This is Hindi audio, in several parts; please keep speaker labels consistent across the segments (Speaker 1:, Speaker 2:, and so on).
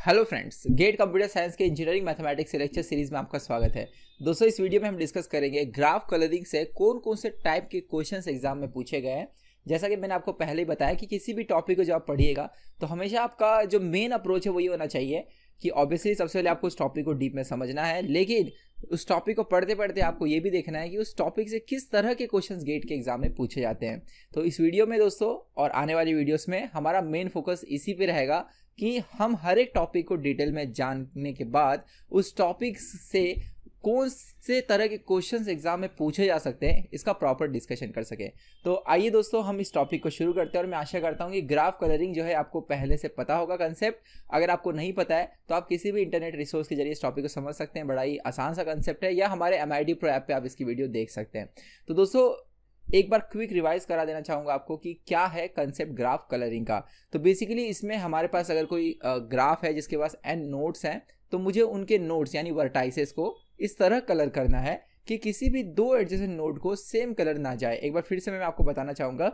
Speaker 1: Hello friends, GATE computer science के इंजीनियरिंग मैथमेटिक्स लेक्चर सीरीज में आपका स्वागत है। दोस्तों, इस वीडियो में हम डिस्कस करेंगे ग्राफ कलरिंग से कौन कौन से टाइप के क्वेश्चंस एग्जाम में पूछे गए हैं। जैसा कि मैंने आपको पहले ही बताया कि किसी भी टॉपिक को जब आप पढ़िएगा तो हमेशा आपका जो मेन अप्रोच है वो ये होना चाहिए कि ऑब्वियसली सबसे पहले आपको उस टॉपिक को डीप में समझना है, लेकिन उस टॉपिक को पढ़ते पढ़ते आपको ये भी देखना है कि उस टॉपिक से किस तरह के क्वेश्चंस गेट के एग्जाम में पूछे जाते हैं। तो इस वीडियो में दोस्तों और आने वाली वीडियोस में हमारा मेन फोकस इसी पे रहेगा कि हम हर एक टॉपिक को डिटेल में जानने के बाद उस टॉपिक से कौन से तरह के क्वेश्चंस एग्जाम में पूछे जा सकते हैं, इसका प्रॉपर डिस्कशन कर सकें। तो आइए दोस्तों, हम इस टॉपिक को शुरू करते हैं और मैं आशा करता हूं कि ग्राफ कलरिंग जो है आपको पहले से पता होगा कंसेप्ट। अगर आपको नहीं पता है तो आप किसी भी इंटरनेट रिसोर्स के जरिए इस टॉपिक को समझ सकते हैं। बड़ा ही आसान सा कंसेप्ट है, या हमारे MIT Pro ऐप पे आप इसकी वीडियो देख सकते हैं। तो दोस्तों, एक बार क्विक रिवाइज करा देना चाहूँगा आपको कि क्या है कंसेप्ट ग्राफ कलरिंग का। तो बेसिकली इसमें हमारे पास अगर कोई ग्राफ है जिसके पास n नोड्स हैं, तो मुझे उनके नोड्स यानी वर्टाइसेस को इस तरह कलर करना है कि किसी भी दो एडजेसेंट नोड को सेम कलर ना जाए। एक बार फिर से मैं आपको बताना चाहूँगा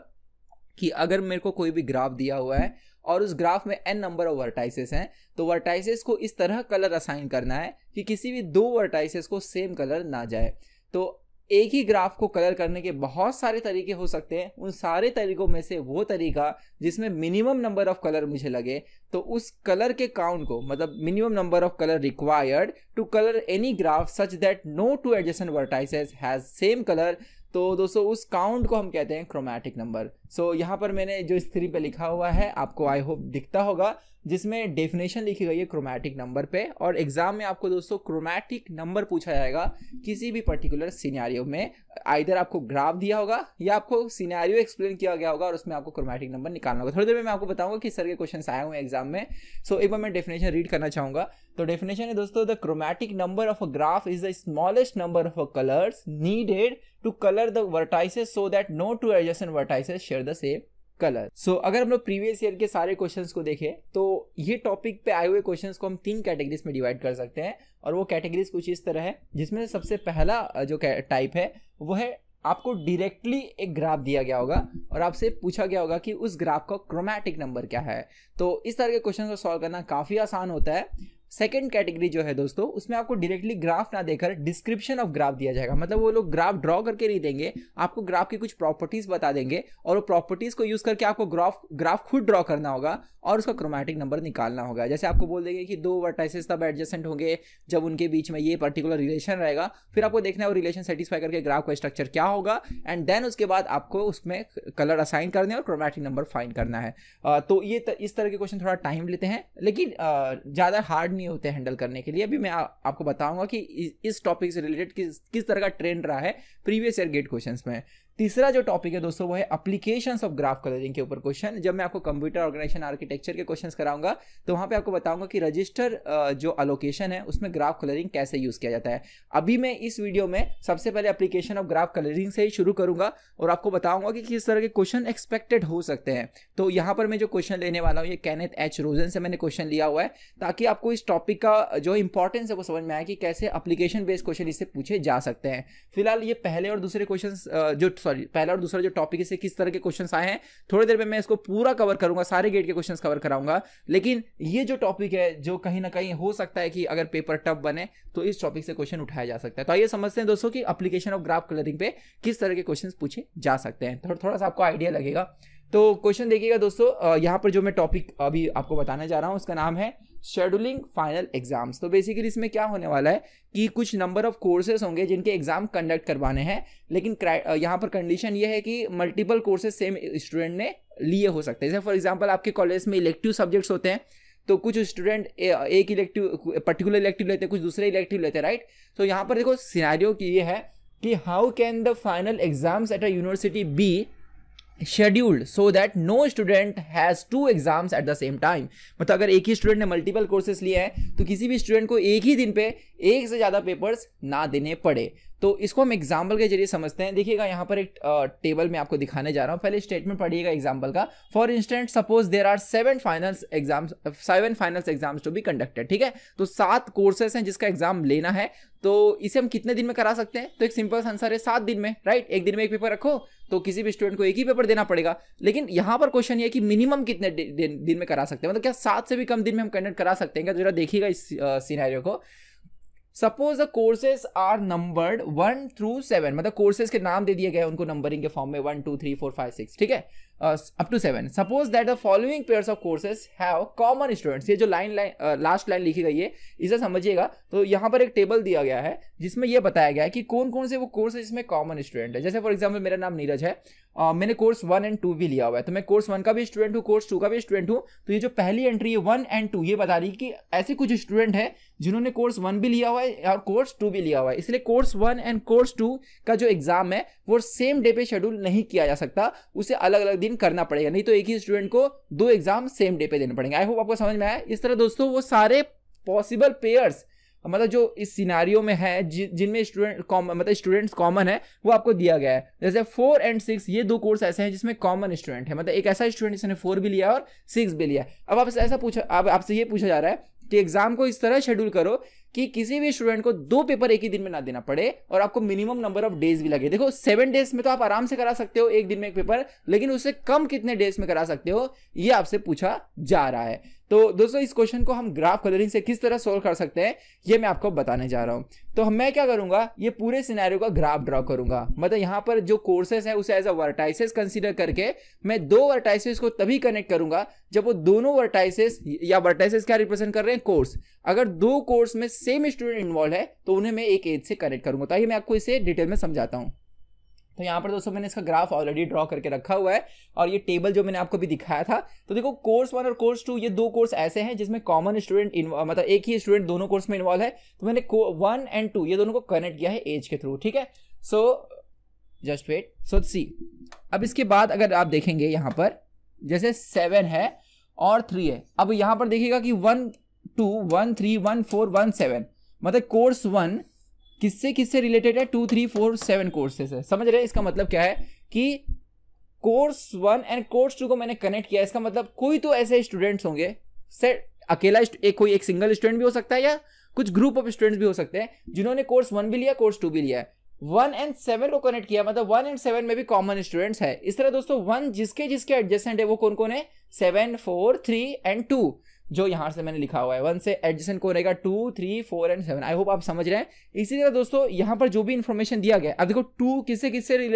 Speaker 1: कि अगर मेरे को कोई भी ग्राफ दिया हुआ है और उस ग्राफ में n नंबर ऑफ वर्टाइसेस हैं, तो वर्टाइसेस को इस तरह कलर असाइन करना है कि किसी भी दो वर्टाइसेस को सेम कलर ना जाए। तो एक ही ग्राफ को कलर करने के बहुत सारे तरीके हो सकते हैं। उन सारे तरीकों में से वो तरीका जिसमें मिनिमम नंबर ऑफ कलर मुझे लगे, तो उस कलर के काउंट को, मतलब minimum number of colour required to colour any graph such that no two adjacent vertices has same colour, तो दोस्तों उस काउंट को हम कहते हैं क्रोमैटिक नंबर। सो यहाँ पर मैंने जो स्क्रीन पे लिखा हुआ है आपको आई होप दिखता होगा, जिसमें डेफिनेशन लिखी गई है क्रोमैटिक नंबर पे। और एग्जाम में आपको दोस्तों क्रोमैटिक नंबर पूछा जाएगा किसी भी पर्टिकुलर सिनेरियो में। आइदर आपको ग्राफ दिया होगा या आपको सिनेरियो एक्सप्लेन किया गया होगा और उसमें आपको क्रोमैटिक नंबर निकालना होगा। थोड़ी देर में मैं आपको बताऊंगा किस तरह के क्वेश्चन आए हुए हैं एग्जाम में। सो एक बार मैं डेफिनेशन रीड करना चाहूंगा। तो डेफिनेशन है दोस्तों, the chromatic number of a graph is the smallest number of colours needed to colour the vertices so that no two adjacent vertices share the same colour. So अगर हम लोग प्रीवियस ईयर के सारे क्वेश्चंस को देखें तो ये टॉपिक पे आए हुए क्वेश्चंस को हम 3 कैटेगरीज में डिवाइड कर सकते हैं। और वो कैटेगरीज कुछ इस तरह है, जिसमें सबसे पहला जो टाइप है वो है आपको डायरेक्टली एक ग्राफ दिया गया होगा और आपसे पूछा गया होगा कि उस ग्राफ का क्रोमैटिक नंबर क्या है। तो इस तरह के क्वेश्चन को सॉल्व करना काफी आसान होता है। सेकेंड कैटेगरी जो है दोस्तों, उसमें आपको डायरेक्टली ग्राफ ना देकर डिस्क्रिप्शन ऑफ ग्राफ दिया जाएगा। मतलब वो लोग ग्राफ ड्रॉ करके नहीं देंगे, आपको ग्राफ की कुछ प्रॉपर्टीज बता देंगे और वो प्रॉपर्टीज को यूज करके आपको ग्राफ खुद ड्रॉ करना होगा और उसका क्रोमैटिक नंबर निकालना होगा। जैसे आपको बोल देंगे कि दो वर्टाइसेस तब एडजेसेंट होंगे जब उनके बीच में ये पर्टिकुलर रिलेशन रहेगा, फिर आपको देखना है वो रिलेशन सेटिस्फाई करके ग्राफ का स्ट्रक्चर क्या होगा, एंड देन उसके बाद आपको उसमें कलर असाइन करने और क्रोमैटिक नंबर फाइंड करना है। तो ये इस तरह के क्वेश्चन थोड़ा टाइम लेते हैं, लेकिन ज़्यादा हार्ड नहीं होते हैंडल करने के लिए। अभी मैं आपको बताऊंगा कि इस टॉपिक से रिलेटेड किस तरह का ट्रेंड रहा है प्रीवियस ईयर गेट क्वेश्चंस में। तीसरा जो टॉपिक है दोस्तों वो है एप्लीकेशंस ऑफ ग्राफ कलरिंग के ऊपर क्वेश्चन। जब मैं आपको कंप्यूटर ऑर्गेनाइजेशन आर्किटेक्चर के क्वेश्चंस कराऊंगा तो वहां पे आपको बताऊंगा कि रजिस्टर जो अलोकेशन है उसमें ग्राफ कलरिंग कैसे यूज किया जाता है। अभी मैं इस वीडियो में सबसे पहले एप्लीकेशन ऑफ ग्राफ कलरिंग से ही शुरू करूंगा और आपको बताऊंगा कि किस तरह के क्वेश्चन एक्सपेक्टेड हो सकते हैं। तो यहाँ पर मैं जो क्वेश्चन लेने वाला हूँ ये केनेथ एच रोजन से मैंने क्वेश्चन लिया हुआ है, ताकि आपको इस टॉपिक का जो इंपॉर्टेंस है वो समझ में आए कि कैसे एप्लीकेशन बेस्ड क्वेश्चन इससे पूछे जा सकते हैं। फिलहाल ये पहले और दूसरे क्वेश्चन पहला और दूसरा जो टॉपिक है किस तरह के क्वेश्चंस आए हैं, थोड़ी देर में मैं इसको पूरा कवर करूंगा, सारे गेट के क्वेश्चंस कवर कराऊंगा। लेकिन ये जो टॉपिक है जो कहीं ना कहीं हो सकता है कि अगर पेपर टफ बने तो इस टॉपिक से क्वेश्चन उठाया जा सकता है। तो आइए समझते हैं दोस्तों कि एप्लीकेशन ऑफ ग्राफ कलरिंग पे किस तरह के क्वेश्चंस पूछे जा सकते हैं। थोड़ा सा आपको आइडिया लगेगा। तो क्वेश्चन देखिएगा दोस्तों, यहाँ पर जो मैं टॉपिक अभी आपको बताने जा रहा हूँ उसका नाम है शेड्यूलिंग फाइनल एग्जाम्स। तो बेसिकली इसमें क्या होने वाला है कि कुछ नंबर ऑफ कोर्सेज होंगे जिनके एग्जाम कंडक्ट करवाने हैं, लेकिन यहाँ पर कंडीशन ये है कि मल्टीपल कोर्सेज सेम स्टूडेंट ने लिए हो सकते हैं। जैसे फॉर एग्जांपल आपके कॉलेज में इलेक्टिव सब्जेक्ट्स होते हैं, तो कुछ स्टूडेंट एक इलेक्टिव पर्टिकुलर इलेक्टिव लेते हैं, कुछ दूसरे इलेक्टिव लेते हैं, राइट। तो यहाँ पर देखो सिनेरियो की ये है कि how can the final exams at a university be scheduled so that no student has 2 exams at the same time. मतलब अगर एक ही स्टूडेंट ने मल्टीपल कोर्सेज लिए हैं तो किसी भी स्टूडेंट को एक ही दिन पे एक से ज्यादा पेपर्स ना देने पड़े। तो इसको हम एग्जाम्पल के जरिए समझते हैं। देखिएगा यहाँ पर एक टेबल में आपको दिखाने जा रहा हूँ, पहले स्टेटमेंट पढ़िएगा एग्जाम्पल का। For instant suppose there are 7 finals exams to be conducted, ठीक है। तो 7 कोर्सेस हैं जिसका एग्जाम लेना है, तो इसे हम कितने दिन में करा सकते हैं? तो एक सिंपल आंसर है 7 दिन में, राइट। एक दिन में एक पेपर रखो तो किसी भी स्टूडेंट को एक ही पेपर देना पड़ेगा। लेकिन यहाँ पर क्वेश्चन ये है कि मिनिमम कितने दिन में करा सकते हैं, मतलब क्या 7 से भी कम दिन में हम कंडक्ट करा सकते हैं क्या? जरा देखिएगा इस सिनेरियो को। Suppose the courses are numbered 1 through 7, मतलब कोर्सेज के नाम दे दिए गए उनको नंबरिंग के फॉर्म में 1 2 3 4 5 6, ठीक है, up to 7। Suppose that the following pairs of courses have common students. ये जो लास्ट लाइन लिखी गई है इसे समझिएगा। तो यहाँ पर एक टेबल दिया गया है जिसमें यह बताया गया है कि कौन कौन से वो कोर्स है जिसमें कॉमन स्टूडेंट है। जैसे फॉर एग्जाम्पल मेरा नाम नीरज है, मैंने कोर्स 1 and 2 भी लिया हुआ है, तो मैं कोर्स 1 का भी स्टूडेंट हूँ, कोर्स 2 का भी स्टूडेंट हूँ। तो ये जो पहली एंट्री है 1 and 2 ये बता रही है कि ऐसे कुछ स्टूडेंट है जिन्होंने कोर्स 1 भी लिया हुआ है और कोर्स 2 भी लिया हुआ है। इसलिए कोर्स 1 and कोर्स 2 का जो एग्जाम है वो सेम डे पे शेड्यूल नहीं किया जा सकता, उसे अलग अलग दिन करना पड़ेगा, नहीं तो एक ही स्टूडेंट को 2 एग्जाम सेम डे पे देने पड़ेंगे। आई होप आपको समझ में आया। इस तरह दोस्तों वो सारे पॉसिबल पेयर्स मतलब जो इस सिनारियो में है जिनमें स्टूडेंट्स कॉमन है वो आपको दिया गया है। जैसे 4 and 6 ये 2 कोर्स ऐसे हैं जिसमें कॉमन स्टूडेंट है, मतलब एक ऐसा स्टूडेंट जिसने 4 भी लिया और 6 भी लिया। अब आपसे ये पूछा जा रहा है कि एग्जाम को इस तरह शेड्यूल करो कि किसी भी स्टूडेंट को 2 पेपर एक ही दिन में ना देना पड़े और आपको मिनिमम नंबर ऑफ डेज भी लगे। देखो 7 डेज में तो आप आराम से करा सकते हो एक दिन में एक पेपर, लेकिन उससे कम कितने डेज में करा सकते हो ये आपसे पूछा जा रहा है। तो दोस्तों इस क्वेश्चन को हम ग्राफ कलरिंग से किस तरह सोल्व कर सकते हैं ये मैं आपको बताने जा रहा हूं। तो मैं क्या करूंगा, ये पूरे सिनेरियो का ग्राफ ड्रॉ करूंगा। मतलब यहां पर जो कोर्सेस है उसे एज अ वर्टाइसेस कंसीडर करके मैं 2 वर्टाइसेस को तभी कनेक्ट करूंगा जब वो दोनों वर्टाइसेस या वर्टाइसेस क्या रिप्रेजेंट कर रहे हैं, कोर्स। अगर 2 कोर्स में सेम स्टूडेंट इन्वॉल्व है तो उन्हें मैं एक एज से कनेक्ट करूंगा। तो आइए मैं आपको इसे डिटेल में समझाता हूं। तो यहाँ पर दोस्तों मैंने इसका ग्राफ ऑलरेडी ड्रॉ करके रखा हुआ है और ये टेबल जो मैंने आपको भी दिखाया था। तो देखो कोर्स 1 और कोर्स 2 ये 2 कोर्स ऐसे हैं जिसमें कॉमन स्टूडेंट मतलब एक ही स्टूडेंट दोनों कोर्स में इन्वॉल्व है। तो मैंने 1 and 2 ये दोनों को कनेक्ट किया है एज के थ्रू, ठीक है। सो जस्ट वेट, सो सी। अब इसके बाद अगर आप देखेंगे यहाँ पर जैसे 7 है और 3 है। अब यहाँ पर देखिएगा कि 1 2 1 3 1 4 1 7 मतलब कोर्स 1 किससे रिलेटेड है, 2 3 4 7 कोर्सेस है। समझ रहे हैं? इसका मतलब क्या है कि कोर्स 1 एंड कोर्स 2 को मैंने कनेक्ट किया। इसका मतलब कोई तो ऐसे स्टूडेंट्स होंगे, अकेला एक सिंगल स्टूडेंट भी हो सकता है या कुछ ग्रुप ऑफ स्टूडेंट्स भी हो सकते हैं जिन्होंने कोर्स 1 भी लिया कोर्स 2 भी लिया है। 1 and 7 को कनेक्ट किया मतलब 1 and 7 में भी कॉमन स्टूडेंट्स है। इस तरह दोस्तों 1 जिसके एडजेसेंट है वो कौन कौन है, 7 4 3 and 2 जो यहां से मैंने लिखा हुआ है। 1 से एडजेसेंट कौन रहेगा, 2 3 4 and 7। आई होप आप समझ रहे हैं। इसी तरह दोस्तों यहां पर जो भी इंफॉर्मेशन दिया गया, अब देखो 2 किससे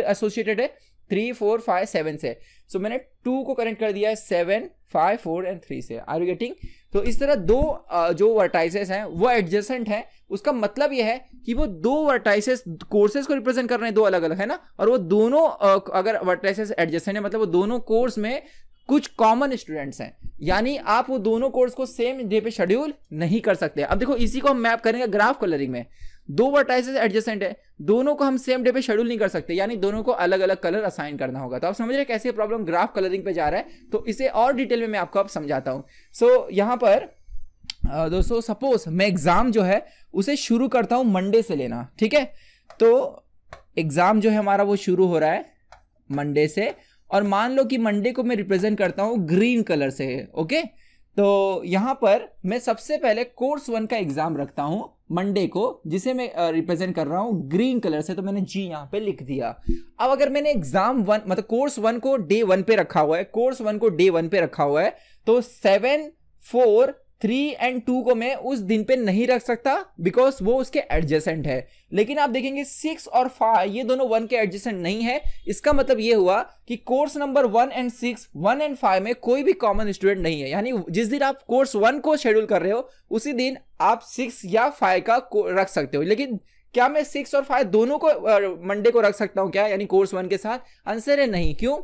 Speaker 1: एसोसिएटेड है, 3 4 5 7 से। सो मैंने 2 को कनेक्ट कर दिया है 7 5 4 and 3 से। Are you getting? तो इस तरह 2 जो वर्टाइसेस हैं वो एडजेसेंट हैं। उसका मतलब यह है कि वो 2 वर्टाइसेस कोर्सेज को रिप्रेजेंट कर रहे हैं, 2 अलग अलग है ना, और वो दोनों अगर वर्टाइसेस एडजेसेंट है मतलब वो दोनों कोर्स में कुछ कॉमन स्टूडेंट्स हैं, यानी आप वो दोनों कोर्स को सेम डे पे शेड्यूल नहीं कर सकते। अब देखो इसी को हम मैप करेंगे ग्राफ कलरिंग में। 2 वर्टाइसेस एडजेसेंट है, दोनों को हम सेम डे पे शेड्यूल नहीं कर सकते, यानी दोनों को अलग अलग कलर असाइन करना होगा। तो आप समझ रहे हैं कैसे प्रॉब्लम ग्राफ कलरिंग पे जा रहा है। तो इसे और डिटेल में मैं आपको अब समझाता हूं। सो यहां पर दोस्तों सपोज मैं एग्जाम जो है उसे शुरू करता हूं मंडे से लेना, ठीक है। तो एग्जाम जो है हमारा वो शुरू हो रहा है मंडे से, और मान लो कि मंडे को मैं रिप्रेजेंट करता हूं ग्रीन कलर से, ओके। तो यहां पर मैं सबसे पहले कोर्स 1 का एग्जाम रखता हूं मंडे को, जिसे मैं रिप्रेजेंट कर रहा हूं ग्रीन कलर से। तो मैंने जी यहां पे लिख दिया। अब अगर मैंने एग्जाम 1 मतलब कोर्स 1 को डे 1 पे रखा हुआ है, कोर्स 1 को डे 1 पे रखा हुआ है, तो 7 4 3 and 2 को मैं उस दिन पे नहीं रख सकता बिकॉज वो उसके एडजेसेंट है। लेकिन आप देखेंगे 6 और 5 ये दोनों 1 के एडजेसेंट नहीं है। इसका मतलब ये हुआ कि कोर्स नंबर 1 and 6 1 and 5 में कोई भी कॉमन स्टूडेंट नहीं है, यानी जिस दिन आप कोर्स 1 को शेड्यूल कर रहे हो उसी दिन आप 6 या 5 का रख सकते हो। लेकिन क्या मैं 6 और 5 दोनों को मंडे को रख सकता हूं क्या, यानी कोर्स 1 के साथ? आंसर है नहीं। क्यों?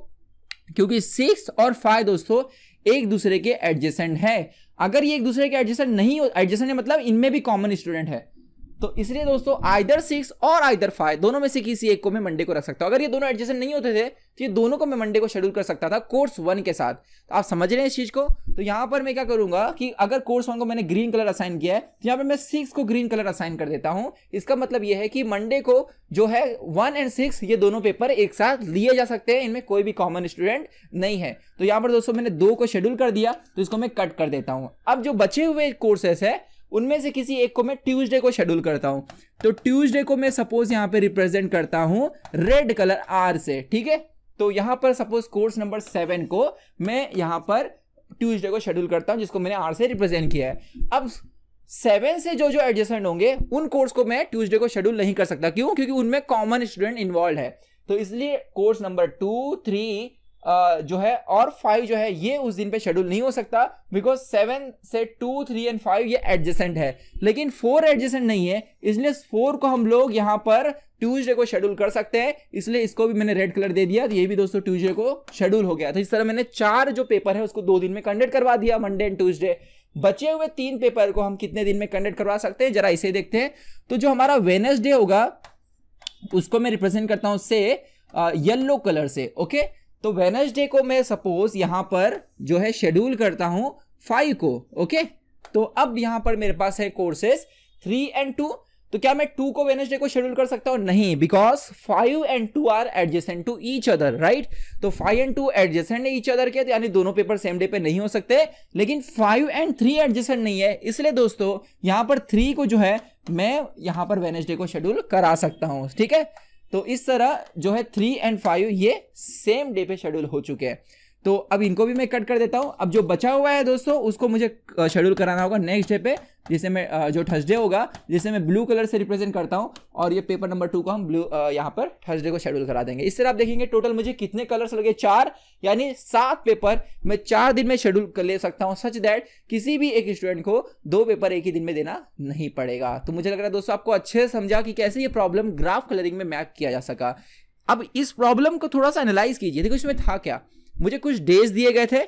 Speaker 1: क्योंकि 6 और 5 दोस्तों एक दूसरे के एडजेसेंट है। अगर ये एक दूसरे के एडजेसेंट नहीं हो, एडजेसेंट है मतलब इनमें भी कॉमन स्टूडेंट है, तो इसलिए दोस्तों आइदर 6 और आइदर 5 दोनों में से किसी एक को मैं मंडे को रख सकता हूं। अगर ये दोनों एडजेसेंट नहीं होते थे तो ये दोनों को मैं मंडे को शेड्यूल कर सकता था कोर्स 1 के साथ। तो आप समझ रहे हैं इस चीज को। तो यहां पर मैं क्या करूंगा कि अगर कोर्स 1 को मैंने ग्रीन कलर असाइन किया है तो यहां पर मैं 6 को ग्रीन कलर असाइन कर देता हूं। इसका मतलब यह है कि मंडे को जो है 1 और 6 ये दोनों पेपर एक साथ लिए जा सकते हैं, इनमें कोई भी कॉमन स्टूडेंट नहीं है। तो यहां पर दोस्तों मैंने 2 को शेड्यूल कर दिया, तो इसको मैं कट कर देता हूं। अब जो बचे हुए कोर्सेस है उनमें से किसी एक को मैं ट्यूसडे को शेड्यूल करता हूं। तो ट्यूसडे को मैं सपोज यहां पे रिप्रेजेंट करता हूं रेड कलर आर से, ठीक है। तो यहां पर सपोज कोर्स नंबर 7 को मैं यहां पर ट्यूसडे को शेड्यूल करता हूं, जिसको मैंने आर से रिप्रेजेंट किया है। अब 7 से जो एडजेसेंट होंगे उन कोर्स को मैं ट्यूसडे को शेड्यूल नहीं कर सकता। क्यों? क्योंकि उनमें कॉमन स्टूडेंट इन्वॉल्व है। तो इसलिए कोर्स नंबर 2, 3 जो है और 5 जो है ये उस दिन पे शेड्यूल नहीं हो सकता, बिकॉज 7 से 2, 3 और 5 ये एडजेसेंट है, लेकिन 4 एडजेसेंट नहीं है। इसलिए 4 को हम लोग यहां पर ट्यूसडे को शेड्यूल कर सकते हैं, इसलिए इसको भी मैंने रेड कलर दे दिया। तो ये भी दोस्तों ट्यूसडे को शेड्यूल हो गया। तो इस तरह मैंने 4 जो पेपर है उसको 2 दिन में कंडक्ट करवा दिया, मंडे एंड ट्यूसडे। बचे हुए 3 पेपर को हम कितने दिन में कंडक्ट करवा सकते हैं, जरा इसे देखते हैं। तो जो हमारा वेडनेसडे होगा उसको मैं रिप्रेजेंट करता हूं से येलो कलर से, ओके। तो वेडनेसडे को मैं सपोज यहां पर जो है शेड्यूल करता हूं 5 को, ओके। तो अब यहां पर मेरे पास है कोर्सेस 3 और 2। तो क्या मैं 2 को वेडनेसडे को शेड्यूल कर सकता हूं? नहीं, बिकॉज 5 और 2 are adjacent to each other, right. तो 5 और 2 एडजेसेंट ईच अदर के, यानी दोनों पेपर सेम डे पे नहीं हो सकते। लेकिन 5 और 3 एडजेसेंट नहीं है, इसलिए दोस्तों यहां पर 3 को जो है मैं यहां पर वेडनेसडे को शेड्यूल करा सकता हूं, ठीक है। तो इस तरह जो है 3 और 5 ये सेम डे पे शेड्यूल हो चुके हैं। तो अब इनको भी मैं कट कर देता हूं। अब जो बचा हुआ है दोस्तों उसको मुझे शेड्यूल कराना होगा नेक्स्ट डे पे, जिसे मैं जो थर्सडे होगा, जिसे मैं ब्लू कलर से रिप्रेजेंट करता हूं। और ये पेपर नंबर 2 को हम ब्लू यहां पर थर्सडे को शेड्यूल करा देंगे। इस तरह आप देखेंगे टोटल मुझे कितने कलर्स लगे, 4, यानी 7 पेपर मैं 4 दिन में शेड्यूल कर ले सकता हूं, सच दैट किसी भी एक स्टूडेंट को 2 पेपर एक ही दिन में देना नहीं पड़ेगा। तो मुझे लग रहा है दोस्तों आपको अच्छे से समझा कि कैसे ये प्रॉब्लम ग्राफ कलरिंग में मैप किया जा सका। अब इस प्रॉब्लम को थोड़ा सा एनालाइज कीजिए। देखो इसमें था क्या, मुझे कुछ डेज दिए गए थे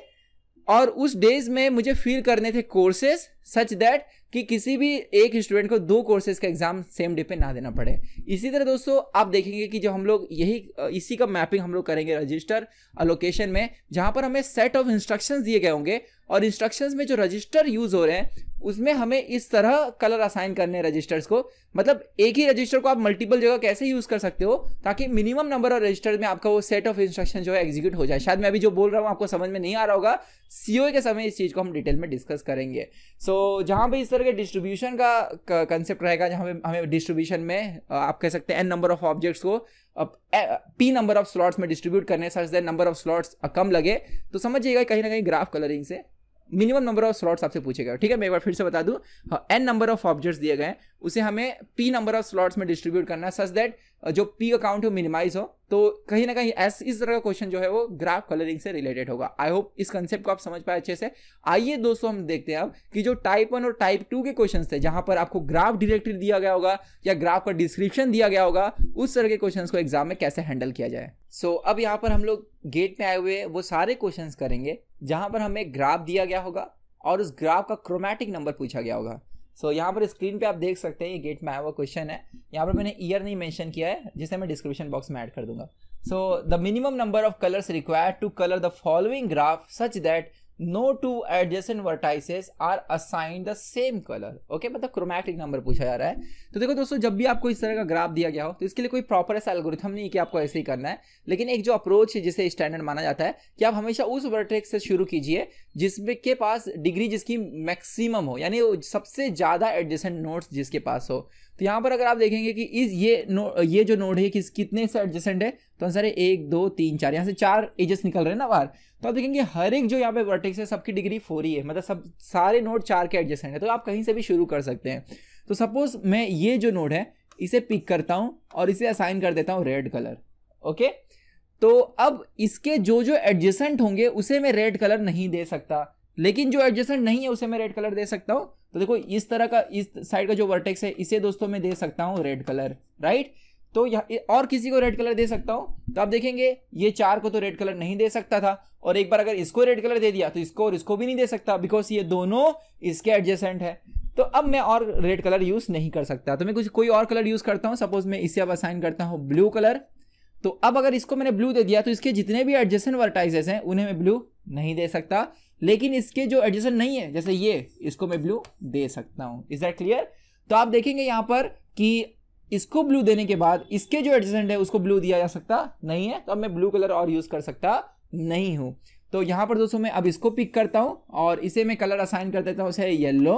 Speaker 1: और उस डेज में मुझे फिल करने थे कोर्सेस सच दैट कि किसी भी एक स्टूडेंट को 2 कोर्सेज का एग्जाम सेम डे पे ना देना पड़े। इसी तरह दोस्तों आप देखेंगे कि जो हम लोग इसी का मैपिंग हम लोग करेंगे रजिस्टर अलोकेशन में, जहां पर हमें सेट ऑफ इंस्ट्रक्शंस दिए गए होंगे और इंस्ट्रक्शंस में जो रजिस्टर यूज हो रहे हैं उसमें हमें इस तरह कलर असाइन करने हैं रजिस्टर्स को। मतलब एक ही रजिस्टर को आप मल्टीपल जगह कैसे यूज कर सकते हो ताकि मिनिमम नंबर ऑफ रजिस्टर में आपका वो सेट ऑफ इंस्ट्रक्शन जो है एग्जीक्यूट हो जाए। शायद मैं अभी जो बोल रहा हूँ आपको समझ में नहीं आ रहा होगा, सीओए के समय इस चीज को हम डिटेल में डिस्कस करेंगे। सो जहां पे इस तरह के डिस्ट्रीब्यूशन का कंसेप्ट रहेगा, जहां पे हमें डिस्ट्रीब्यूशन में आप कह सकते हैं n नंबर ऑफ ऑब्जेक्ट्स को p नंबर ऑफ स्लॉट्स में डिस्ट्रीब्यूट करने such that number of slots कम लगे, तो समझिएगा कहीं ना कहीं ग्राफ कलरिंग से मिनिमम नंबर ऑफ स्लॉट्स आपसे पूछेगा, ठीक है। मैं एक बार फिर से बता दूं, n नंबर ऑफ ऑब्जेक्ट्स दिए गए उसे हमें p नंबर ऑफ स्लॉट्स में डिस्ट्रीब्यूट करना है सच दैट जो p का काउंट हो मिनिमाइज हो। तो कहीं ना कहीं इस तरह का क्वेश्चन जो है वो ग्राफ कलरिंग से रिलेटेड होगा। आई होप इस कंसेप्ट को आप समझ पाए अच्छे से। आइए दोस्तों हम देखते हैं अब कि जो टाइप 1 और टाइप 2 के क्वेश्चन थे, जहां पर आपको ग्राफ डायरेक्टली दिया गया होगा या ग्राफ का डिस्क्रिप्शन दिया गया होगा, उस तरह के क्वेश्चन को एग्जाम में कैसे हैंडल किया जाए। सो अब यहाँ पर हम लोग गेट में आए हुए वो सारे क्वेश्चन करेंगे जहां पर हमें ग्राफ दिया गया होगा और उस ग्राफ का क्रोमैटिक नंबर पूछा गया होगा। सो यहाँ पर स्क्रीन पे आप देख सकते हैं ये गेट में आया हुआ क्वेश्चन है। यहाँ पर मैंने ईयर नहीं मेंशन किया है, जिसे मैं डिस्क्रिप्शन बॉक्स में ऐड कर दूंगा। So the minimum number of colours required to colour the following graph such that no two adjacent vertices are assigned the same color, okay. मतलब क्रोमैटिक नंबर पूछा जा रहा है। तो देखो दोस्तों, जब भी आपको इस तरह का ग्राफ दिया गया हो तो इसके लिए कोई प्रॉपर ऐसा एल्गोरिथम नहीं है कि आपको ऐसे ही करना है, लेकिन एक जो अप्रोच है जिसे स्टैंडर्ड माना जाता है कि आप हमेशा उस वर्टेक्स से शुरू कीजिए जिसमें के पास डिग्री जिसकी मैक्सिमम हो, यानी सबसे ज्यादा एडजेसेंट नोड्स जिसके पास हो। तो यहाँ पर अगर आप देखेंगे कि ये जो नोड है कितने से एडजेसेंट है, तो आंसर है 1 2 3 4, यहाँ से 4 एजेस निकल रहे हैं ना बाहर। तो आप देखेंगे हर एक जो यहाँ पे वर्टेक्स है सबकी डिग्री 4 ही है, मतलब सब सारे नोड 4 के एडजेसेंट है। तो आप कहीं से भी शुरू कर सकते हैं। तो सपोज मैं ये जो नोड है इसे पिक करता हूँ और इसे असाइन कर देता हूँ रेड कलर, ओके। तो अब इसके जो एडजेसेंट होंगे उसे मैं रेड कलर नहीं दे सकता, लेकिन जो एडजेसेंट नहीं है उसे मैं रेड कलर दे सकता हूं। तो देखो इस तरह का इस साइड का जो वर्टेक्स है इसे दोस्तों मैं दे सकता हूं रेड कलर, राइट। तो और किसी को रेड कलर दे सकता हूं। तो आप देखेंगे ये 4 को तो रेड कलर नहीं दे सकता था, और एक बार अगर इसको रेड कलर दे दिया तो इसको और इसको भी नहीं दे सकता, बिकॉज ये दोनों इसके एडजेसेंट है। तो अब मैं और रेड कलर यूज नहीं कर सकता, तो मैं कुछ कोई और कलर यूज करता हूं। सपोज मैं इसे अब असाइन करता हूं ब्लू कलर। तो अब अगर इसको मैंने ब्लू दे दिया तो इसके जितने भी एडजेसेंट वर्टाइसेस हैं उन्हें मैं ब्लू नहीं दे सकता, लेकिन इसके जो एडजेसेंट नहीं है जैसे ये, इसको मैं ब्लू दे सकता हूं। Is that clear? तो आप देखेंगे यहां पर कि इसको ब्लू देने के बाद इसके जो एडजेसेंट है उसको ब्लू दिया जा सकता नहीं है, तो अब मैं ब्लू कलर और यूज कर सकता नहीं हूं। तो यहां पर दोस्तों मैं अब इसको पिक करता हूं और इसे मैं कलर असाइन कर देता हूं उसे येलो।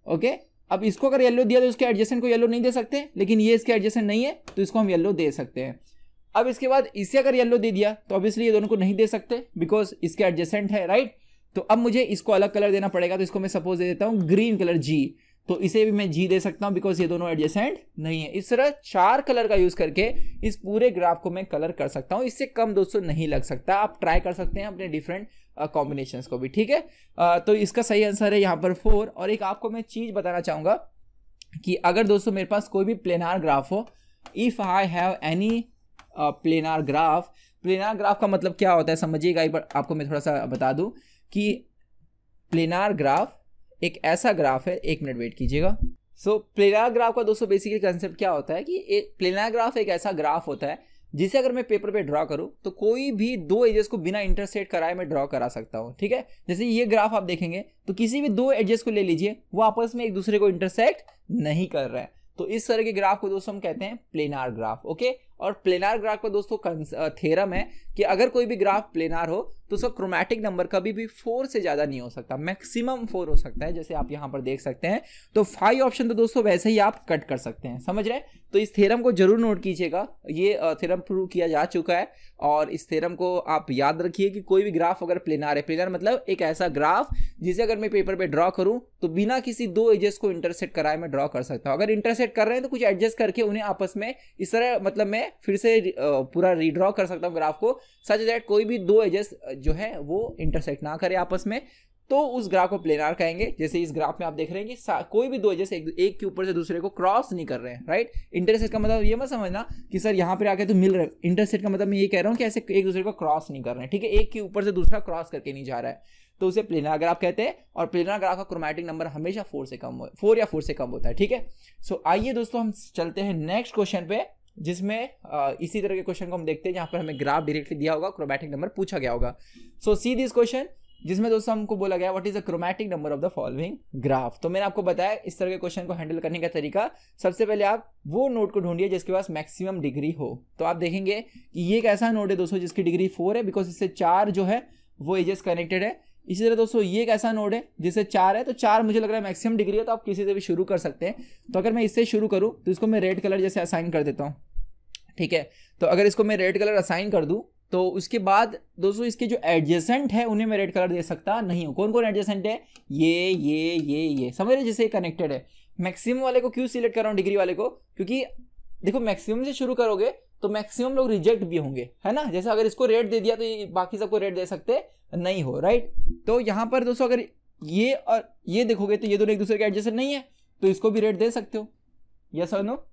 Speaker 1: ओके, अब इसको अगर येलो दिया तो इसके एडजेसेंट को येलो नहीं दे सकते, लेकिन ये इसके एडजेसेंट नहीं है तो इसको हम येलो दे सकते हैं। अब इसके बाद इसे अगर येलो दे दिया तो ऑब्वियसली ये दोनों को नहीं दे सकते बिकॉज इसके एडजेसेंट है, राइट। तो अब मुझे इसको अलग कलर देना पड़ेगा, तो इसको मैं सपोज दे देता हूं ग्रीन कलर जी, तो इसे भी मैं जी दे सकता हूं बिकॉज ये दोनों एडजेसेंट नहीं है। इस तरह 4 कलर का यूज करके इस पूरे ग्राफ को मैं कलर कर सकता हूं, इससे कम दोस्तों नहीं लग सकता। आप ट्राई कर सकते हैं अपने डिफरेंट कॉम्बिनेशंस को भी, ठीक है। तो इसका सही आंसर है यहाँ पर 4। और एक आपको मैं चीज बताना चाहूंगा कि अगर दोस्तों मेरे पास कोई भी प्लेनार ग्राफ हो, if I have any planar graph, planar graph का मतलब क्या होता है समझिएगा एक बार, आपको मैं थोड़ा सा बता दूं कि प्लेनार ग्राफ एक ऐसा ग्राफ है, एक मिनट वेट कीजिएगा। सो प्लेनार ग्राफ का दोस्तों बेसिकली कंसेप्ट क्या होता है कि एक प्लेनार ग्राफ एक ऐसा ग्राफ होता है जिसे अगर मैं पेपर पे ड्रॉ करूं तो कोई भी 2 एजेस को बिना इंटरसेक्ट कराए मैं ड्रॉ करा सकता हूं, ठीक है। जैसे ये ग्राफ आप देखेंगे तो किसी भी 2 एजेस को ले लीजिए, वो आपस में एक दूसरे को इंटरसेक्ट नहीं कर रहे हैं, तो इस तरह के ग्राफ को दोस्तों हम कहते हैं प्लेनार ग्राफ। ओके, और प्लेनार ग्राफ का दोस्तों थ्योरम है कि अगर कोई भी ग्राफ प्लेनार हो तो उसका क्रोमैटिक नंबर कभी भी 4 से ज्यादा नहीं हो सकता, मैक्सिमम 4 हो सकता है, जैसे आप यहां पर देख सकते हैं। तो 5 ऑप्शन तो दोस्तों वैसे ही आप कट कर सकते हैं, समझ रहे हैं। तो इस थ्योरम को जरूर नोट कीजिएगा, ये थ्योरम प्रूव किया जा चुका है और इस थ्योरम को आप याद रखिए कि कोई भी ग्राफ अगर प्लेनार है, प्लेनार मतलब एक ऐसा ग्राफ जिसे अगर मैं पेपर पे ड्रॉ करूं तो बिना किसी 2 एजेस को इंटरसेक्ट कराए मैं ड्रॉ कर सकता हूं। अगर इंटरसेक्ट कर रहे हैं तो कुछ एडजस्ट करके उन्हें आपस में इस तरह मतलब मैं फिर से पूरा रीड्रॉ कर सकता हूं ग्राफ को, सच दैट कोई भी 2 एजेस जो है वो इंटरसेक्ट ना करे आपस में, तो उस ग्राफ को प्लेनार कहेंगे। जैसे इस ग्राफ में आप देख रहे हैं कि कोई भी 2 एजेस एक के ऊपर से दूसरे को क्रॉस नहीं कर रहे हैं, राइट। इंटरसेक्ट का मतलब ये मत समझना कि सर यहाँ पे आके तो मिल रहे, इंटरसेक्ट का मतलब मैं ये कह रहा हूँ कि ऐसे एक दूसरे को क्रॉस नहीं कर रहे हैं, ठीक है, एक के ऊपर से दूसरा क्रॉस करके नहीं जा रहा है, तो उसे प्लेनार ग्राफ कहते हैं। और प्लेनार ग्राफ का क्रोमैटिक नंबर हमेशा 4 या 4 से कम होता है, ठीक है। सो आइए दोस्तों हम चलते हैं नेक्स्ट क्वेश्चन पे, जिसमें इसी तरह के क्वेश्चन को हम देखते हैं जहां पर हमें ग्राफ डायरेक्टली दिया होगा, क्रोमैटिक नंबर पूछा गया होगा। सो सी दिस क्वेश्चन, जिसमें दोस्तों हमको बोला गया what is the chromatic number of the following graph. तो मैंने आपको बताया इस तरह के क्वेश्चन को हैंडल करने का तरीका, सबसे पहले आप वो नोड को ढूंढिए जिसके पास मैक्सिमम डिग्री हो। तो आप देखेंगे कि ये एक ऐसा नोड है दोस्तों जिसकी डिग्री 4 है, बिकॉज इससे 4 जो है वो एजेस कनेक्टेड है। इसी तरह दोस्तों ये एक ऐसा नोड है जिससे 4 है, तो 4 मुझे लग रहा है मैक्सिमम डिग्री है, तो आप किसी से भी शुरू कर सकते हैं। तो अगर मैं इससे शुरू करूं तो इसको मैं रेड कलर जैसे असाइन कर देता हूं, ठीक है। तो अगर इसको मैं रेड कलर असाइन कर दूं तो उसके बाद दोस्तों इसके जो एडजेसेंट है उन्हें मैं रेड कलर दे सकता नहीं हूं। कौन कौन एडजेसेंट है? ये समझ रहे, जैसे कनेक्टेड है। मैक्सिमम वाले को क्यों सिलेक्ट कर रहा हूं, डिग्री वाले को, क्योंकि देखो मैक्सिमम से शुरू करोगे तो मैक्सिमम लोग रिजेक्ट भी होंगे, है ना। जैसे अगर इसको रेड दे दिया तो ये बाकी सबको रेड दे सकते नहीं हो, राइट। तो यहां पर दोस्तों अगर ये और ये देखोगे तो ये दोनों एक दूसरे के एडजेसेंट नहीं है, तो इसको भी रेड दे सकते हो, यस और नो।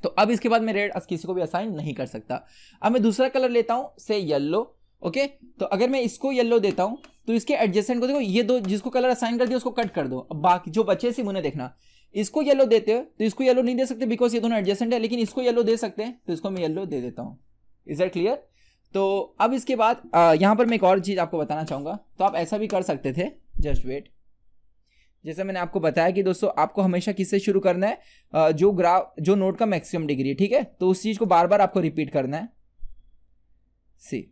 Speaker 1: तो अब इसके बाद मैं रेड किसी को भी असाइन नहीं कर सकता। अब मैं दूसरा कलर लेता हूं से येलो, ओके। तो अगर मैं इसको येलो देता हूं तो इसके एडजेसेंट को देखो, ये 2 जिसको कलर असाइन कर दिया उसको कट कर दो, अब बाकी जो बचे सिर्फ उन्हें देखना। इसको येलो देते हो तो इसको येलो नहीं दे सकते बिकॉज ये दोनों एडजेसेंट है, लेकिन इसको येलो दे सकते हैं, तो इसको मैं येलो दे देता हूं। Is that clear? तो अब इसके बाद यहां पर मैं एक और चीज आपको बताना चाहूंगा। तो आप ऐसा भी कर सकते थे, जस्ट वेट, जैसे मैंने आपको बताया कि दोस्तों आपको हमेशा किससे शुरू करना है, जो नोड का मैक्सिमम डिग्री है, ठीक है। तो उस चीज को बार बार आपको रिपीट करना है। सी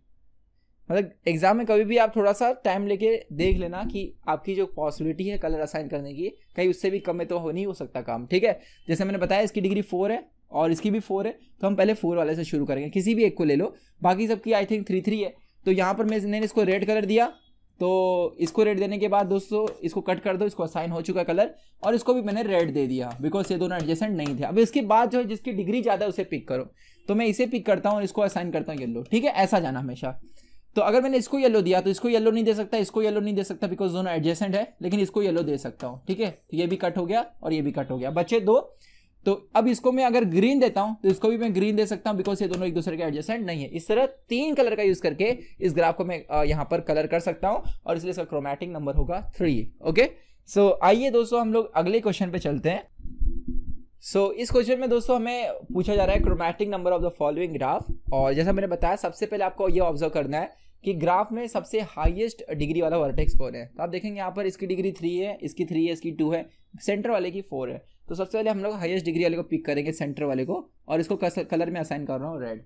Speaker 1: मतलब एग्जाम में कभी भी आप थोड़ा सा टाइम लेके देख लेना कि आपकी जो पॉसिबिलिटी है कलर असाइन करने की, कहीं उससे भी कम में तो नहीं हो सकता काम, ठीक है। जैसे मैंने बताया इसकी डिग्री 4 है और इसकी भी 4 है, तो हम पहले 4 वाले से शुरू करेंगे, किसी भी एक को ले लो, बाकी सबकी आई थिंक 3 है। तो यहाँ पर मैंने इसको रेड कलर दिया, तो इसको रेड देने के बाद दोस्तों इसको कट कर दो, इसको असाइन हो चुका कलर, और इसको भी मैंने रेड दे दिया बिकॉज ये दोनों एडजेसेंट नहीं थे। अब इसके बाद जो है जिसकी डिग्री ज्यादा है उसे पिक करो, तो मैं इसे पिक करता हूँ और इसको असाइन करता हूँ येलो, ठीक है, ऐसा जाना हमेशा। तो अगर मैंने इसको येलो दिया तो इसको येलो नहीं दे सकता, इसको येलो नहीं दे सकता बिकॉज दोनों एडजेसेंट है, लेकिन इसको येलो दे सकता हूँ, ठीक है। तो ये भी कट हो गया और ये भी कट हो गया, बचे 2। तो अब इसको मैं अगर ग्रीन देता हूं तो इसको भी मैं ग्रीन दे सकता हूं, बिकॉज ये दोनों एक दूसरे के एडजेसेंट नहीं है। इस तरह 3 कलर का यूज करके इस ग्राफ को मैं यहां पर कलर कर सकता हूं और इसलिए इसका क्रोमैटिक नंबर होगा 3। ओके, सो आइए दोस्तों हम लोग अगले क्वेश्चन पे चलते हैं। इस क्वेश्चन में दोस्तों हमें पूछा जा रहा है chromatic number of the following graph. और जैसा मैंने बताया, सबसे पहले आपको ये ऑब्जर्व करना है कि ग्राफ में सबसे हाईएस्ट डिग्री वाला वर्टेक्स कौन है। तो आप देखेंगे यहाँ पर इसकी डिग्री 3 है, इसकी 3 है, इसकी 2 है, सेंटर वाले की 4 है। तो सबसे पहले हम लोग हाईएस्ट डिग्री वाले को पिक करेंगे, सेंटर वाले को, और इसको कलर में असाइन कर रहा हूँ रेड।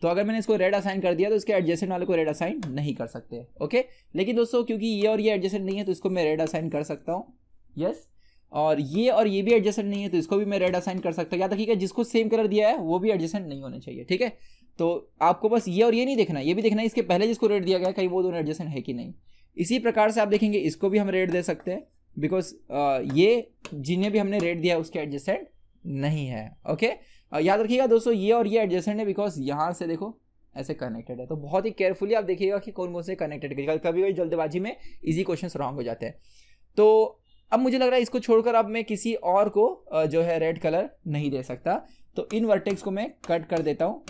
Speaker 1: तो अगर मैंने इसको रेड असाइन कर दिया तो इसके एडजेसेंट वाले को रेड असाइन नहीं कर सकते। ओके, लेकिन दोस्तों क्योंकि ये और ये एडजेसेंट नहीं है तो इसको मैं रेड असाइन कर सकता हूँ। यस, और ये भी एडजेसेंट नहीं है तो इसको भी मैं रेड असाइन कर सकता हूँ। याद रखिएगा, जिसको सेम कलर दिया है वो भी एडजेसेंट नहीं होने चाहिए। ठीक है, तो आपको बस ये और ये नहीं देखना, ये भी देखना है इसके पहले जिसको रेड दिया गया कहीं वो दोनों एडजेसेंट है कि नहीं। इसी प्रकार से आप देखेंगे इसको भी हम रेड दे सकते हैं, बिकॉज ये जिन्हें भी हमने रेड दिया है उसके एडजेसेंट नहीं है। ओके, याद रखिएगा दोस्तों, ये और ये एडजेसेंट है बिकॉज यहाँ से देखो ऐसे कनेक्टेड है। तो बहुत ही केयरफुली आप देखिएगा कि कौन कौन से कनेक्टेड करिएगा, कभी कभी जल्दबाजी में इजी क्वेश्चन रॉन्ग हो जाते हैं। तो अब मुझे लग रहा है इसको छोड़कर अब मैं किसी और को जो है रेड कलर नहीं दे सकता। तो इन वर्टेक्स को मैं कट कर देता हूँ,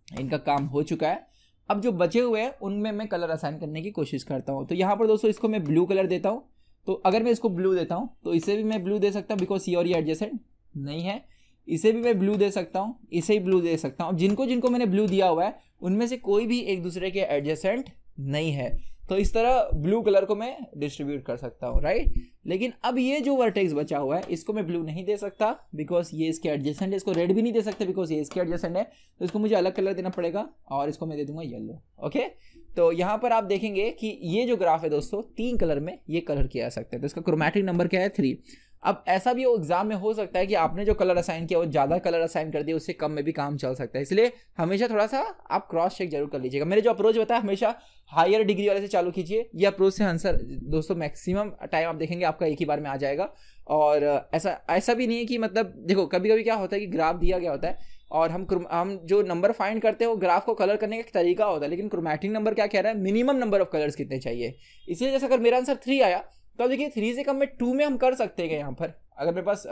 Speaker 1: इनका काम हो चुका है। अब जो बचे हुए हैं उनमें मैं कलर असाइन करने की कोशिश करता हूँ। तो यहाँ पर दोस्तों इसको मैं ब्लू कलर देता हूँ। तो अगर मैं इसको ब्लू देता हूँ तो इसे भी मैं ब्लू दे सकता हूँ, बिकॉज ये और ये एडजेसेंट नहीं है। इसे भी मैं ब्लू दे सकता हूँ, इसे ही ब्लू दे सकता हूँ। जिनको जिनको मैंने ब्लू दिया हुआ है उनमें से कोई भी एक दूसरे के एडजेसेंट नहीं है। तो इस तरह ब्लू कलर को मैं डिस्ट्रीब्यूट कर सकता हूँ, राइट। लेकिन अब ये जो वर्टेक्स बचा हुआ है इसको मैं ब्लू नहीं दे सकता बिकॉज ये इसके एडजेसेंट है। इसको रेड भी नहीं दे सकते बिकॉज ये इसके एडजेसेंट है। तो इसको मुझे अलग कलर देना पड़ेगा और इसको मैं दे दूंगा येलो। ओके, तो यहाँ पर आप देखेंगे कि ये जो ग्राफ है दोस्तों 3 कलर में ये कलर किया जा सकता है। तो इसका क्रोमैटिक नंबर क्या है 3। अब ऐसा भी एग्जाम में हो सकता है कि आपने जो कलर असाइन किया वो ज़्यादा कलर असाइन कर दिया, उससे कम में भी काम चल सकता है। इसलिए हमेशा थोड़ा सा आप क्रॉस चेक जरूर कर लीजिएगा। मैंने जो अप्रोच बताया हमेशा हायर डिग्री वाले से चालू कीजिए। ये अप्रोच से आंसर दोस्तों मैक्सिमम टाइम आप देखेंगे आपका एक ही बार में आ जाएगा। और ऐसा भी नहीं है कि मतलब देखो कभी कभी क्या होता है कि ग्राफ दिया गया होता है और हम जो नंबर फाइंड करते हैं वो ग्राफ को कलर करने का एक तरीका होता है, लेकिन क्रोमैटिक नंबर क्या कह रहा है, मिनिमम नंबर ऑफ कलर्स कितने चाहिए। इसलिए जैसे अगर मेरा आंसर 3 आया तो देखिए 3 से कम में 2 में हम कर सकते हैं। यहाँ पर अगर मेरे पास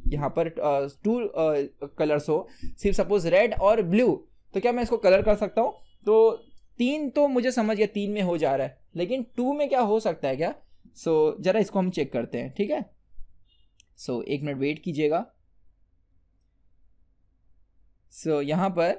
Speaker 1: यहाँ पर 2 कलर्स हो, सिर्फ सपोज रेड और ब्लू, तो क्या मैं इसको कलर कर सकता हूँ। तो 3 तो मुझे समझ गया 3 में हो जा रहा है, लेकिन 2 में क्या हो सकता है क्या। सो जरा इसको हम चेक करते हैं, ठीक है। सो 1 मिनट वेट कीजिएगा। सो यहाँ पर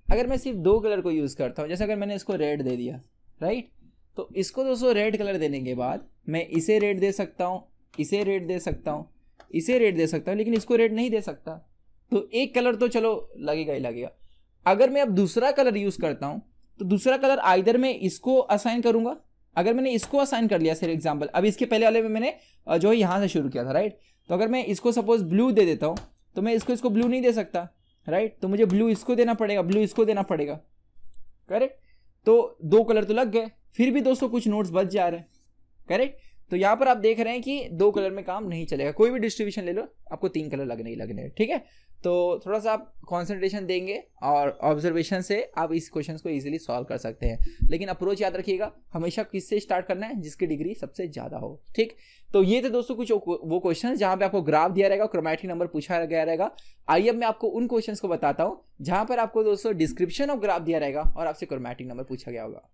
Speaker 1: अगर मैं सिर्फ 2 कलर को यूज़ करता हूँ, जैसे अगर मैंने इसको रेड दे दिया, राइट, तो इसको दोस्तों रेड कलर देने के बाद मैं इसे रेड दे सकता हूँ, इसे रेड दे सकता हूँ, इसे रेड दे सकता हूँ, लेकिन इसको रेड नहीं दे सकता। तो एक कलर तो चलो लगेगा ही लगेगा। अगर मैं अब दूसरा कलर यूज़ करता हूँ तो दूसरा कलर आइदर मैं इसको असाइन करूँगा। अगर मैंने इसको असाइन कर लिया फॉर एग्जाम्पल, अब इसके पहले वाले में मैंने जो है यहाँ से शुरू किया था, राइट। तो अगर मैं इसको सपोज ब्लू दे देता हूँ तो मैं इसको ब्लू नहीं दे सकता, राइट। तो मुझे ब्लू इसको देना पड़ेगा, ब्लू इसको देना पड़ेगा, करेक्ट। तो 2 कलर तो लग गए, फिर भी दोस्तों कुछ नोट्स बच जा रहे हैं, करेक्ट। तो यहाँ पर आप देख रहे हैं कि 2 कलर में काम नहीं चलेगा। कोई भी डिस्ट्रीब्यूशन ले लो आपको 3 कलर लगने ही लगने हैं, ठीक है। तो थोड़ा सा आप कंसंट्रेशन देंगे और ऑब्जर्वेशन से आप इस क्वेश्चन को इजीली सॉल्व कर सकते हैं। लेकिन अप्रोच याद रखिएगा, हमेशा किससे स्टार्ट करना है, जिसकी डिग्री सबसे ज़्यादा हो, ठीक। तो ये थे दोस्तों कुछ वो क्वेश्चन जहाँ पे आपको ग्राफ दिया रहेगा, क्रोमैटिक नंबर पूछा गया रहेगा। आइए अब मैं आपको उन क्वेश्चन को बताता हूँ जहाँ पर आपको दोस्तों डिस्क्रिप्शन ऑफ ग्राफ दिया रहेगा और आपसे क्रोमैटिक नंबर पूछा गया होगा।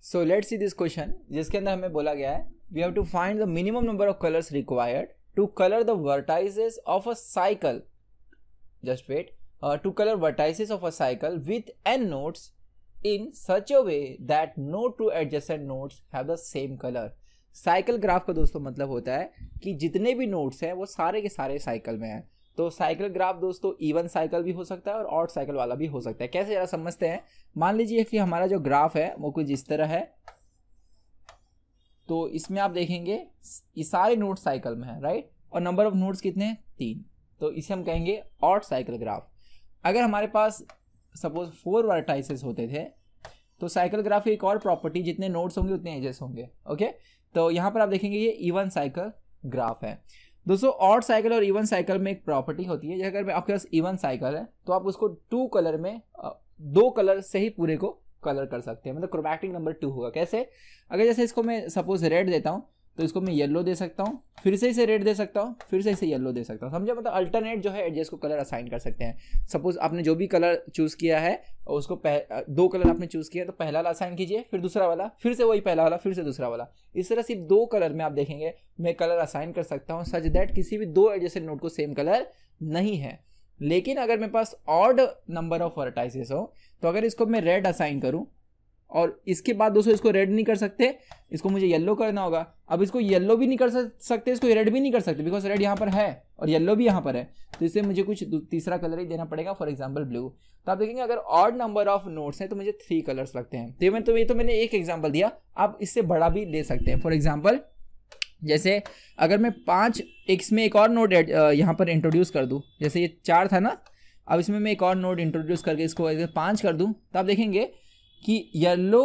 Speaker 1: So let's see this question, जिसके अंदर हमें बोला गया है we have to find the minimum number of colours required to colour the vertices of a cycle. Just wait. To color vertices of a cycle with n nodes in such a way that no two adjacent nodes have the same color. Cycle graph का दोस्तों मतलब होता है कि जितने भी नोड्स हैं वो सारे के सारे साइकिल में हैं। तो साइकिल ग्राफ दोस्तों इवन साइकिल भी हो सकता है और ऑड साइकिल वाला भी हो सकता है। कैसे जरा समझते हैं। मान लीजिए कि हमारा जो ग्राफ है वो कुछ इस तरह है। तो इसमें आप देखेंगे ये सारे नोड्स साइकिल में है, राइट। और नंबर ऑफ नोड्स कितने हैं, 3। तो इसे हम कहेंगे ऑड साइकिल ग्राफ। अगर हमारे पास सपोज 4 वर्टाइसेस होते थे तो साइकिल ग्राफ की एक और प्रॉपर्टी, जितने नोड्स होंगे उतने एजेस होंगे, ओके। तो यहाँ पर आप देखेंगे ये इवन साइकिल ग्राफ है। दोस्तों ऑड साइकिल और इवन साइकिल में एक प्रॉपर्टी होती है, अगर आपके पास इवन साइकिल है तो आप उसको 2 कलर में 2 कलर से ही पूरे को कलर कर सकते हैं, मतलब क्रोमैटिक नंबर 2 होगा। कैसे, अगर जैसे इसको मैं सपोज रेड देता हूँ तो इसको मैं येलो दे सकता हूँ, फिर से इसे रेड दे सकता हूँ, फिर से इसे येलो दे सकता हूँ। समझे? मतलब अल्टरनेट जो है एडजेस को कलर असाइन कर सकते हैं। सपोज आपने जो भी कलर चूज़ किया है उसको 2 कलर आपने चूज़ किया तो पहला वाला असाइन कीजिए, फिर दूसरा वाला, फिर से वही पहला वाला, फिर से दूसरा वाला। इस तरह सिर्फ 2 कलर में आप देखेंगे मैं कलर असाइन कर सकता हूँ सच दैट किसी भी 2 एडजेसेंट नोड को सेम कलर नहीं है। लेकिन अगर मेरे पास ऑड नंबर ऑफ वर्टाइसेस हो तो अगर इसको मैं रेड असाइन करूँ और इसके बाद दोस्तों इसको रेड नहीं कर सकते, इसको मुझे येलो करना होगा। अब इसको येलो भी नहीं कर सकते, इसको रेड भी नहीं कर सकते, बिकॉज रेड यहाँ पर है और येलो भी यहाँ पर है, तो इससे मुझे कुछ तीसरा कलर ही देना पड़ेगा, फॉर एग्जांपल ब्लू। तो आप देखेंगे अगर ऑड नंबर ऑफ नोड्स हैं तो मुझे 3 कलर्स लगते हैं। तो ये तो मैंने एक एग्जाम्पल दिया, आप इससे बड़ा भी ले सकते हैं। फॉर एग्जाम्पल जैसे अगर मैं 5 इसमें एक और नोड यहाँ पर इंट्रोड्यूस कर दूँ, जैसे ये 4 था ना, अब इसमें मैं एक और नोड इंट्रोड्यूस करके इसको 5 कर दूँ, तो आप देखेंगे कि येलो,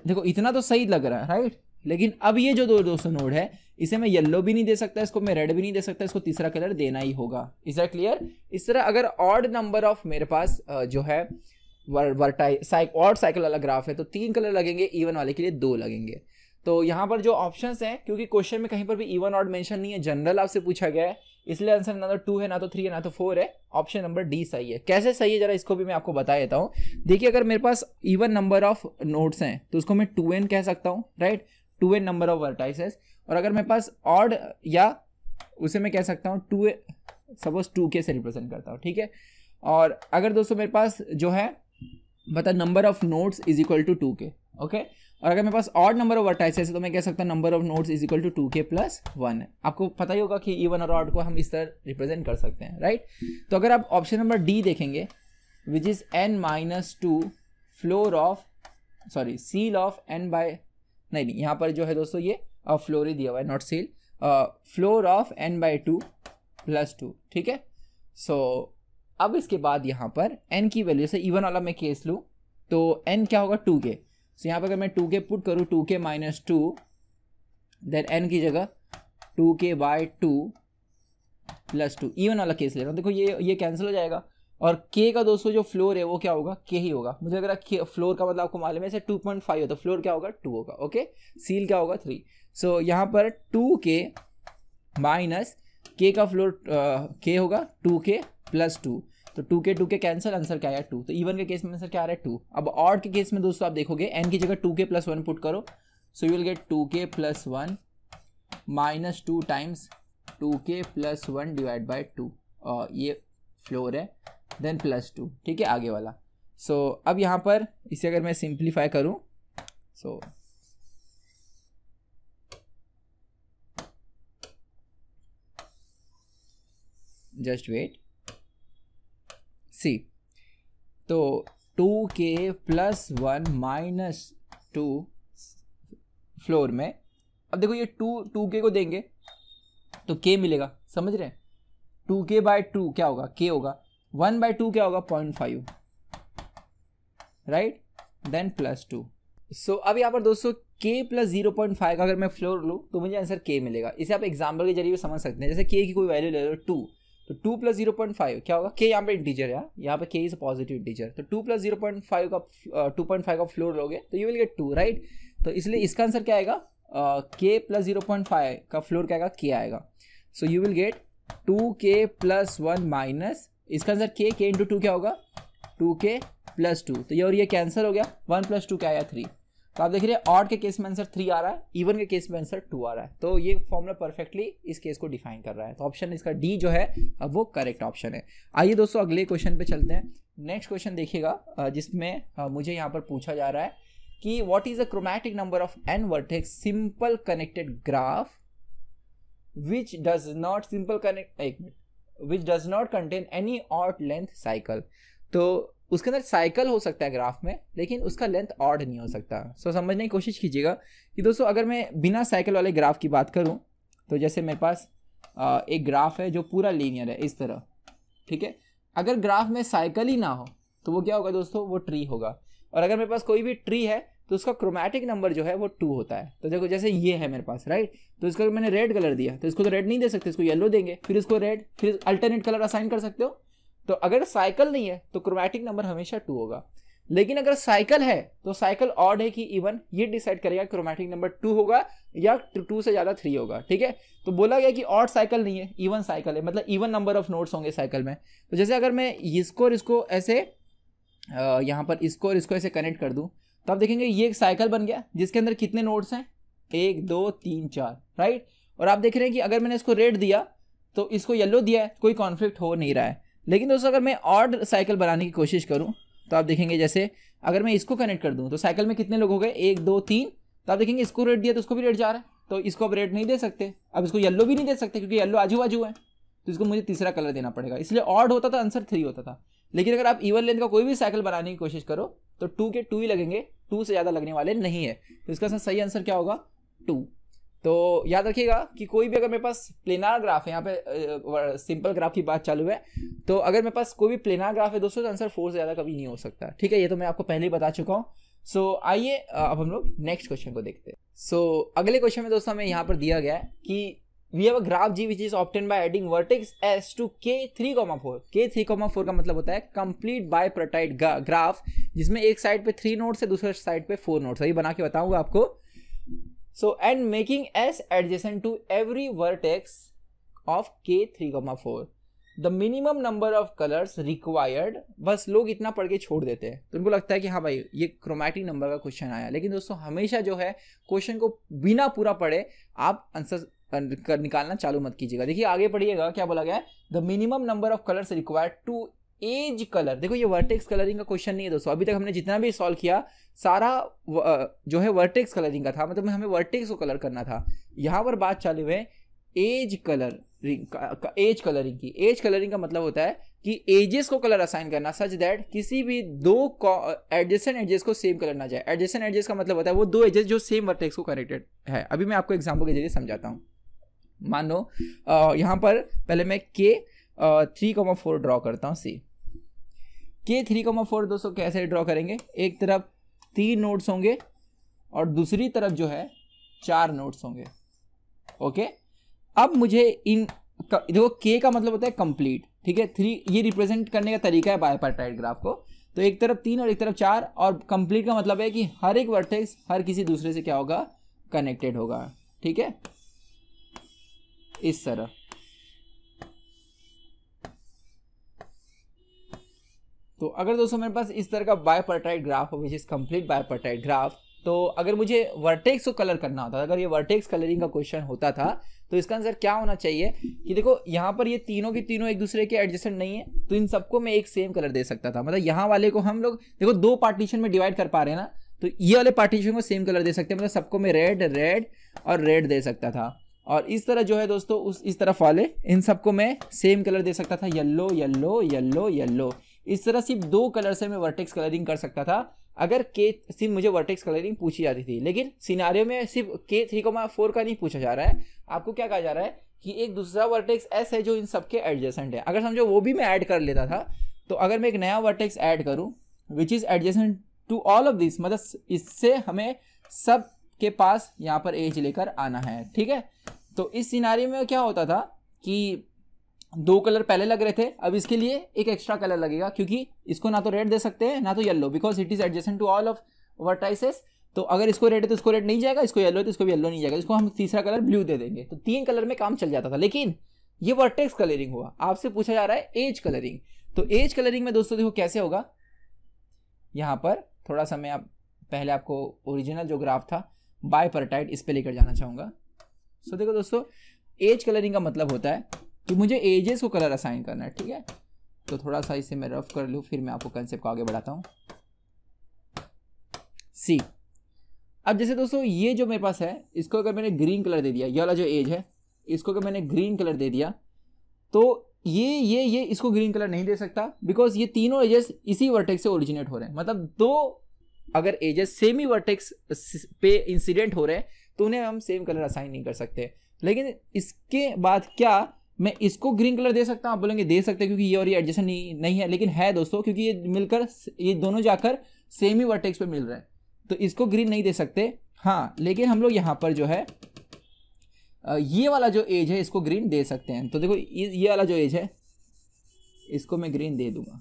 Speaker 1: देखो इतना तो सही लग रहा है राइट, लेकिन अब ये जो 200 नोड है इसे मैं येलो भी नहीं दे सकता, इसको मैं रेड भी नहीं दे सकता, इसको तीसरा कलर देना ही होगा। Is that clear? इस तरह अगर ऑड नंबर ऑफ मेरे पास जो है ऑड साइकिल वाला ग्राफ है तो 3 कलर लगेंगे, इवन वाले के लिए 2 लगेंगे। तो यहाँ पर जो ऑप्शंस हैं, क्योंकि क्वेश्चन में कहीं पर भी इवन ऑड मेंशन नहीं है, जनरल आपसे पूछा गया है, इसलिए आंसर ना तो 2 है, ना तो 3 है, ना तो 4 है। ऑप्शन नंबर डी सही है। कैसे सही है जरा इसको भी मैं आपको बता देता हूँ। देखिए अगर मेरे पास इवन नंबर ऑफ नोड्स हैं तो उसको मैं 2n कह सकता हूँ right, 2n number of vertices. और अगर मेरे पास ऑड या उसे मैं कह सकता हूँ 2, सपोज 2k से रिप्रेजेंट करता हूँ, ठीक है। और अगर दोस्तों मेरे पास जो है बता number of nodes is equal to 2k, okay. और अगर मेरे पास ऑड नंबर ऑफ वर्टाइसेस है तो मैं कह सकता हूँ number of nodes is equal to 2k plus 1। आपको पता ही होगा कि इवन और ऑड को हम इस तरह रिप्रेजेंट कर सकते हैं राइट। तो अगर आप ऑप्शन नंबर डी देखेंगे which is n-2 floor of ceil of n by, नहीं यहाँ पर जो है दोस्तों ये फ्लोर ही दिया हुआ है, not seal, floor of n/2 plus 2, ठीक है। सो अब इसके बाद यहाँ पर n की वैल्यू से इवन वाला मैं केस लूँ तो n क्या होगा 2k। सो यहाँ पर अगर मैं 2k पुट करूँ 2k माइनस 2, देन n की जगह 2k/2 प्लस 2, इवन वाला केस ले रहा हूँ। देखो ये कैंसिल हो जाएगा और k का दोस्तों जो फ्लोर है वो क्या होगा, k ही होगा। मुझे अगर फ्लोर का मतलब आपको मालूम है, जैसे 2.5 हो तो फ्लोर क्या होगा 2 होगा, ओके। सील क्या होगा 3। सो यहाँ पर 2k माइनस k का फ्लोर k होगा 2k प्लस 2, तो 2k कैंसिल, आंसर क्या आया 2। तो इवन के केस में आंसर क्या आ रहा है 2। अब ऑड के केस में दोस्तों आप देखोगे n की जगह 2k प्लस 1 पुट करो, so you will get 2k plus 1 minus 2 times 2k plus 1 divide by 2, ये फ्लोर है, देन प्लस 2, ठीक है, आगे वाला। सो अब यहाँ पर इसे अगर मैं सिंप्लीफाई करूँ, सो जस्ट वेट, सी, तो 2k प्लस 1 माइनस 2 फ्लोर में, अब देखो ये 2k को देंगे तो k मिलेगा, समझ रहे हैं। 2k/2 क्या होगा, k होगा, 1/2 क्या होगा 0.5, राइट, देन प्लस 2। सो अब यहाँ पर दोस्तों k प्लस 0.5 का अगर मैं फ्लोर लूँ तो मुझे आंसर k मिलेगा। इसे आप एग्जाम्पल के जरिए समझ सकते हैं। जैसे k की कोई वैल्यू ले लो 2, तो 2 प्लस 0.5 क्या होगा, k यहाँ पे इंटीजर है, यहाँ पे k इज पॉजिटिव इंटीजर, तो 2 प्लस 0.5 का 2.5 का फ्लोर लोगे तो यू विल गेट 2, राइट। तो इसलिए इसका आंसर क्या आएगा, k प्लस 0.5 का फ्लोर क्या आएगा, k आएगा। So you will get 2k plus 1 minus, इसका आंसर k इंटू 2 क्या होगा 2k प्लस 2, तो ये और ये कैंसिल हो गया, 1 प्लस 2 क्या आया 3। तो आप देख रहे हैं ऑड के केस में आंसर 3 आ रहा है, इवन के केस में आंसर 2 आ रहा है। तो ये फॉर्मूला परफेक्टली इस केस को डिफाइन कर रहा है। तो ऑप्शन इसका डी जो है अब वो करेक्ट ऑप्शन है। आइए दोस्तों अगले क्वेश्चन पे चलते हैं। नेक्स्ट क्वेश्चन देखिएगा जिसमें मुझे यहाँ पर पूछा जा रहा है कि what is the chromatic number of n vertex simple connected graph which does not contain any odd length cycle। तो उसके अंदर साइकिल हो सकता है ग्राफ में, लेकिन उसका लेंथ ऑड नहीं हो सकता। सो समझने की कोशिश कीजिएगा कि दोस्तों अगर मैं बिना साइकिल वाले ग्राफ की बात करूं तो जैसे मेरे पास एक ग्राफ है जो पूरा लीनियर है इस तरह, ठीक है। अगर ग्राफ में साइकिल ही ना हो तो वो क्या होगा दोस्तों, वो ट्री होगा। और अगर मेरे पास कोई भी ट्री है तो उसका क्रोमैटिक नंबर जो है वो 2 होता है। तो देखो जैसे ये है मेरे पास, राइट, तो इसका मैंने रेड कलर दिया तो इसको तो रेड नहीं दे सकते, इसको येलो देंगे, फिर इसको रेड, फिर अल्टरनेट कलर असाइन कर सकते हो। तो अगर साइकिल नहीं है तो क्रोमैटिक नंबर हमेशा 2 होगा। लेकिन अगर साइकिल है तो साइकिल ऑड है कि इवन, ये डिसाइड करेगा क्रोमैटिक नंबर 2 होगा या 2 से ज्यादा 3 होगा। ठीक है, तो बोला गया कि ऑड साइकिल नहीं है, इवन साइकिल है, मतलब इवन नंबर ऑफ नोड्स होंगे साइकिल में। तो जैसे अगर मैं इसको और इसको ऐसे यहाँ पर इसको और इसको ऐसे कनेक्ट कर दूं तो आप देखेंगे ये एक साइकिल बन गया जिसके अंदर कितने नोड्स हैं, 1 2 3 4, राइट। और आप देख रहे हैं कि अगर मैंने इसको रेड दिया तो इसको येलो दिया है, कोई कॉन्फ्लिक्ट हो नहीं रहा है। लेकिन दोस्तों अगर मैं ऑड साइकिल बनाने की कोशिश करूं तो आप देखेंगे जैसे अगर मैं इसको कनेक्ट कर दूं तो साइकिल में कितने लोग हो गए, 1 2 3। तो आप देखेंगे इसको रेड दिया तो उसको भी रेड जा रहा है, तो इसको अब रेड नहीं दे सकते, अब इसको येलो भी नहीं दे सकते क्योंकि येलो आजू बाजू है, तो इसको मुझे तीसरा कलर देना पड़ेगा। इसलिए ऑड होता था, आंसर 3 होता था। लेकिन अगर आप इवन लेंथ का कोई भी साइकिल बनाने की कोशिश करो तो 2 के 2 ही लगेंगे, 2 से ज़्यादा लगने वाले नहीं है। तो इसका सही आंसर क्या होगा, 2। तो याद रखिएगा कि कोई भी अगर मेरे पास प्लेनार ग्राफ है, यहाँ पे सिंपल ग्राफ की बात चालू है, तो अगर मेरे पास कोई भी प्लेनार ग्राफ है दोस्तों तो आंसर 4 से ज़्यादा कभी नहीं हो सकता। ठीक है, ये तो मैं आपको पहले ही बता चुका हूँ। सो आइए अब हम लोग नेक्स्ट क्वेश्चन को देखते हैं। सो अगले क्वेश्चन में दोस्तों हमें यहाँ पर दिया गया है कि we have a graph G which is obtained by adding vertex S to K3,4। K3,4 का मतलब होता है कंप्लीट बाइपर्टाइट ग्राफ, जिसमें एक साइड पे 3 नोड्स है, दूसरे साइड पे 4 नोड्स है। ये बना के बताऊंगा आपको। So and making S adjacent to every vertex of K3,4 the minimum number of colours required. बस लोग इतना पढ़ के छोड़ देते हैं, तो उनको लगता है कि हाँ भाई ये क्रोमैटिक नंबर का क्वेश्चन आया। लेकिन दोस्तों हमेशा जो है क्वेश्चन को बिना पूरा पढ़े आप आंसर निकालना चालू मत कीजिएगा। देखिए आगे पढ़िएगा क्या बोला गया है, the minimum number of colours required to edge colour. देखो ये वर्टेक्स कलरिंग का क्वेश्चन नहीं है दोस्तों, अभी तक हमने जितना भी सॉल्व किया सारा जो है वर्टेक्स कलरिंग का था, मतलब हमें वर्टेक्स को कलर करना था। यहाँ पर बात चालू है एज कलर एज कलरिंग की। एज कलरिंग का मतलब होता है कि एजेस को कलर असाइन करना सच दैट किसी भी दो एडजेसेंट एजेस को सेम कलर ना जाए। एडजेसेंट एजेस का मतलब होता है वो दो एजेस जो सेम वर्टेक्स को कनेक्टेड है। अभी मैं आपको एग्जांपल के जरिए समझाता हूँ। मान लो यहाँ पर पहले मैं K3,4 ड्रॉ करता हूँ। सी K3,4 दोस्तों कैसे ड्रॉ करेंगे, एक तरफ 3 नोड्स होंगे और दूसरी तरफ जो है 4 नोड्स होंगे। ओके, अब मुझे इन देखो K का मतलब होता है कंप्लीट, ठीक है। 3 ये रिप्रेजेंट करने का तरीका है बाइपार्टाइट ग्राफ को। तो एक तरफ 3 और एक तरफ 4, और कंप्लीट का मतलब है कि हर एक वर्टेक्स हर किसी दूसरे से क्या होगा, कनेक्टेड होगा। ठीक है, इस तरह। तो अगर दोस्तों मेरे पास इस तरह का बाइपार्टाइट ग्राफ हो which is complete bipartite graph, तो अगर मुझे वर्टेक्स को कलर करना होता था, अगर ये वर्टेक्स कलरिंग का क्वेश्चन होता था, तो इसका आंसर क्या होना चाहिए कि देखो यहाँ पर ये तीनों की तीनों एक दूसरे के एडजेसेंट नहीं है, तो इन सबको मैं एक सेम कलर दे सकता था। मतलब यहाँ वाले को हम लोग देखो 2 पार्टीशन में डिवाइड कर पा रहे हैं ना, तो ये वाले पार्टीशन को सेम कलर दे सकते हैं। मतलब सबको मैं रेड रेड और रेड दे सकता था, और इस तरह जो है दोस्तों इस तरफ वाले इन सबको मैं सेम कलर दे सकता था, येलो येलो येलो येलो। इस तरह सिर्फ 2 कलर से मैं वर्टेक्स कलरिंग कर सकता था अगर सिर्फ मुझे वर्टेक्स कलरिंग पूछी जाती थी। लेकिन सिनेरियो में सिर्फ K3,4 का नहीं पूछा जा रहा है, आपको क्या कहा जा रहा है कि एक दूसरा वर्टेक्स S है जो इन सबके एडजेसेंट है। अगर समझो वो भी मैं ऐड कर लेता था, तो अगर मैं एक नया वर्टेक्स ऐड करूं which is adjacent to all of this, मतलब इससे हमें सब के पास यहाँ पर एज लेकर आना है। ठीक है, तो इस सिनेरियो में क्या होता था कि 2 कलर पहले लग रहे थे, अब इसके लिए एक एक्स्ट्रा कलर लगेगा, क्योंकि इसको ना तो रेड दे सकते हैं ना तो yellow, because it is adjacent to all of vertices. तो अगर इसको रेड है तो इसको रेड नहीं जाएगा, इसको येलो है तो इसको भी येलो नहीं जाएगा, इसको हम तीसरा कलर ब्लू दे देंगे, तो 3 कलर में काम चल जाता था। लेकिन ये वर्टेक्स कलरिंग हुआ, आपसे पूछा जा रहा है एज कलरिंग। तो एज कलरिंग में दोस्तों देखो कैसे होगा, यहाँ पर थोड़ा सा मैं पहले आपको ओरिजिनल जो ग्राफ था बाइपार्टाइट इस पे लेकर जाना चाहूँगा। सो देखो दोस्तों, एज कलरिंग का मतलब होता है कि मुझे एजेस को कलर असाइन करना है। ठीक है, तो थोड़ा सा इसे मैं रफ कर लूँ, फिर मैं आपको कंसेप्ट को आगे बढ़ाता हूँ। सी, अब जैसे दोस्तों ये जो मेरे पास है, इसको अगर मैंने ग्रीन कलर दे दिया, ये वाला जो एज है इसको अगर मैंने ग्रीन कलर दे दिया, तो ये इसको ग्रीन कलर नहीं दे सकता, बिकॉज ये तीनों एजेस इसी वर्टेक्स से ओरिजिनेट हो रहे हैं। मतलब 2 अगर एजेस सेम ही वर्टेक्स पे इंसिडेंट हो रहे हैं तो उन्हें हम सेम कलर असाइन नहीं कर सकते। लेकिन इसके बाद क्या मैं इसको ग्रीन कलर दे सकता हूँ, आप बोलेंगे दे सकते हैं क्योंकि ये और ये एडजेसेंट नहीं है, लेकिन है दोस्तों, क्योंकि ये मिलकर ये दोनों जाकर सेम ही वर्टेक्स पे मिल रहे हैं, तो इसको ग्रीन नहीं दे सकते। हाँ, लेकिन हम लोग यहाँ पर जो है ये वाला जो एज है इसको ग्रीन दे सकते हैं। तो देखो ये वाला जो एज है इसको मैं ग्रीन दे दूंगा।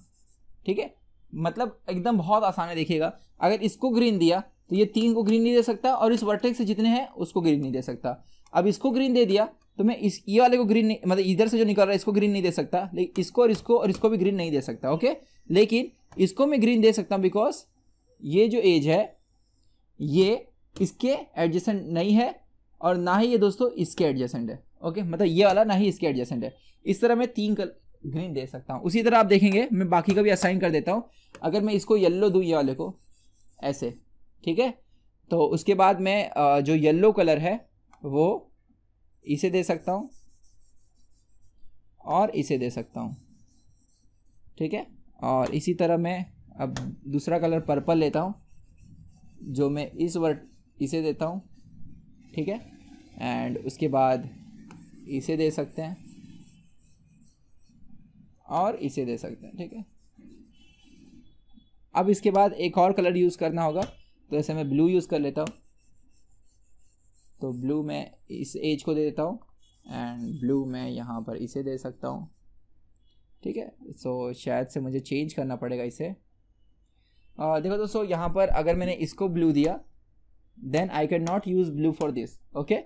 Speaker 1: ठीक है, मतलब एकदम बहुत आसान है। देखिएगा, अगर इसको ग्रीन दिया तो ये 3 को ग्रीन नहीं दे सकता, और इस वर्टेक्स से जितने हैं उसको ग्रीन नहीं दे सकता। अब इसको ग्रीन दे दिया तो मैं इस ये वाले को ग्रीन नहीं, मतलब इधर से जो निकल रहा है इसको ग्रीन नहीं दे सकता, लेकिन इसको और इसको भी ग्रीन नहीं दे सकता। ओके, लेकिन इसको मैं ग्रीन दे सकता हूँ बिकॉज ये जो एज है ये इसके एडजेसेंट नहीं है, और ना ही ये दोस्तों इसके एडजेसेंट है। ओके, मतलब ये वाला ना ही इसके एडजेसेंट है। इस तरह मैं 3 ग्रीन दे सकता हूँ। उसी तरह आप देखेंगे, मैं बाकी का भी असाइन कर देता हूँ। अगर मैं इसको येलो दूँ, ये वाले को ऐसे, ठीक है, तो उसके बाद मैं जो येलो कलर है वो इसे दे सकता हूँ और इसे दे सकता हूँ, ठीक है। और इसी तरह मैं अब दूसरा कलर पर्पल लेता हूँ, जो मैं इसे देता हूँ, ठीक है, एंड उसके बाद इसे दे सकते हैं और इसे दे सकते हैं, ठीक है। अब इसके बाद एक और कलर यूज़ करना होगा, तो ऐसे मैं ब्लू यूज़ कर लेता हूँ। तो ब्लू मैं इस एज को दे देता हूँ, एंड ब्लू मैं यहाँ पर इसे दे सकता हूँ, ठीक है। सो शायद से मुझे चेंज करना पड़ेगा इसे। देखो दोस्तों, यहाँ पर अगर मैंने इसको ब्लू दिया then I can not use blue for this. Okay,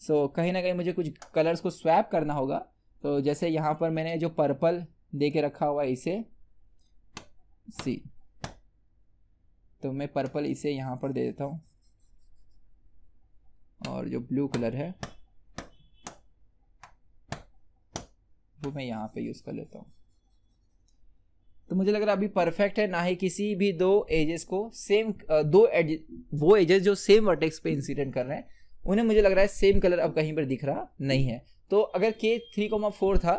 Speaker 1: so कहीं ना कहीं मुझे कुछ कलर्स को स्वैप करना होगा। तो जैसे यहाँ पर मैंने जो पर्पल दे के रखा हुआ है इसे सी, तो मैं पर्पल इसे यहाँ पर दे देता हूँ, और जो ब्लू कलर है वो मैं यहाँ पे यूज़ कर लेता हूँ। तो मुझे लग रहा है अभी परफेक्ट है, ना ही किसी भी दो एजेस को सेम वो एजेस जो सेम वर्टेक्स पे इंसिडेंट कर रहे हैं उन्हें मुझे लग रहा है सेम कलर अब कहीं पर दिख रहा नहीं है। तो अगर K 3,4 था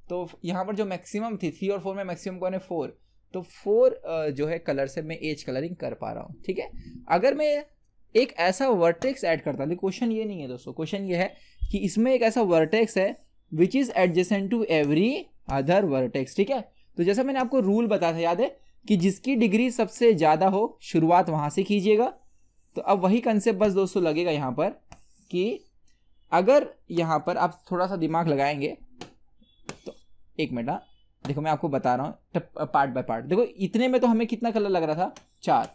Speaker 1: तो यहाँ पर जो मैक्सिमम थी 3 और 4 में मैक्सिमम कौन है 4, तो 4 जो है कलर से मैं एज कलरिंग कर पा रहा हूँ, ठीक है। अगर मैं एक ऐसा वर्टेक्स ऐड करता, लेकिन क्वेश्चन ये नहीं है दोस्तों, क्वेश्चन ये है कि इसमें एक ऐसा वर्टेक्स है which is adjacent to every other vertex, ठीक है। तो जैसा मैंने आपको रूल बताया था, याद है कि जिसकी डिग्री सबसे ज़्यादा हो शुरुआत वहाँ से कीजिएगा। तो अब वही कंसेप्ट बस दोस्तों लगेगा यहाँ पर कि अगर यहाँ पर आप थोड़ा सा दिमाग लगाएंगे तो एक मिनट, देखो मैं आपको बता रहा हूँ पार्ट बाय पार्ट। देखो इतने में तो हमें कितना कलर लग रहा था 4,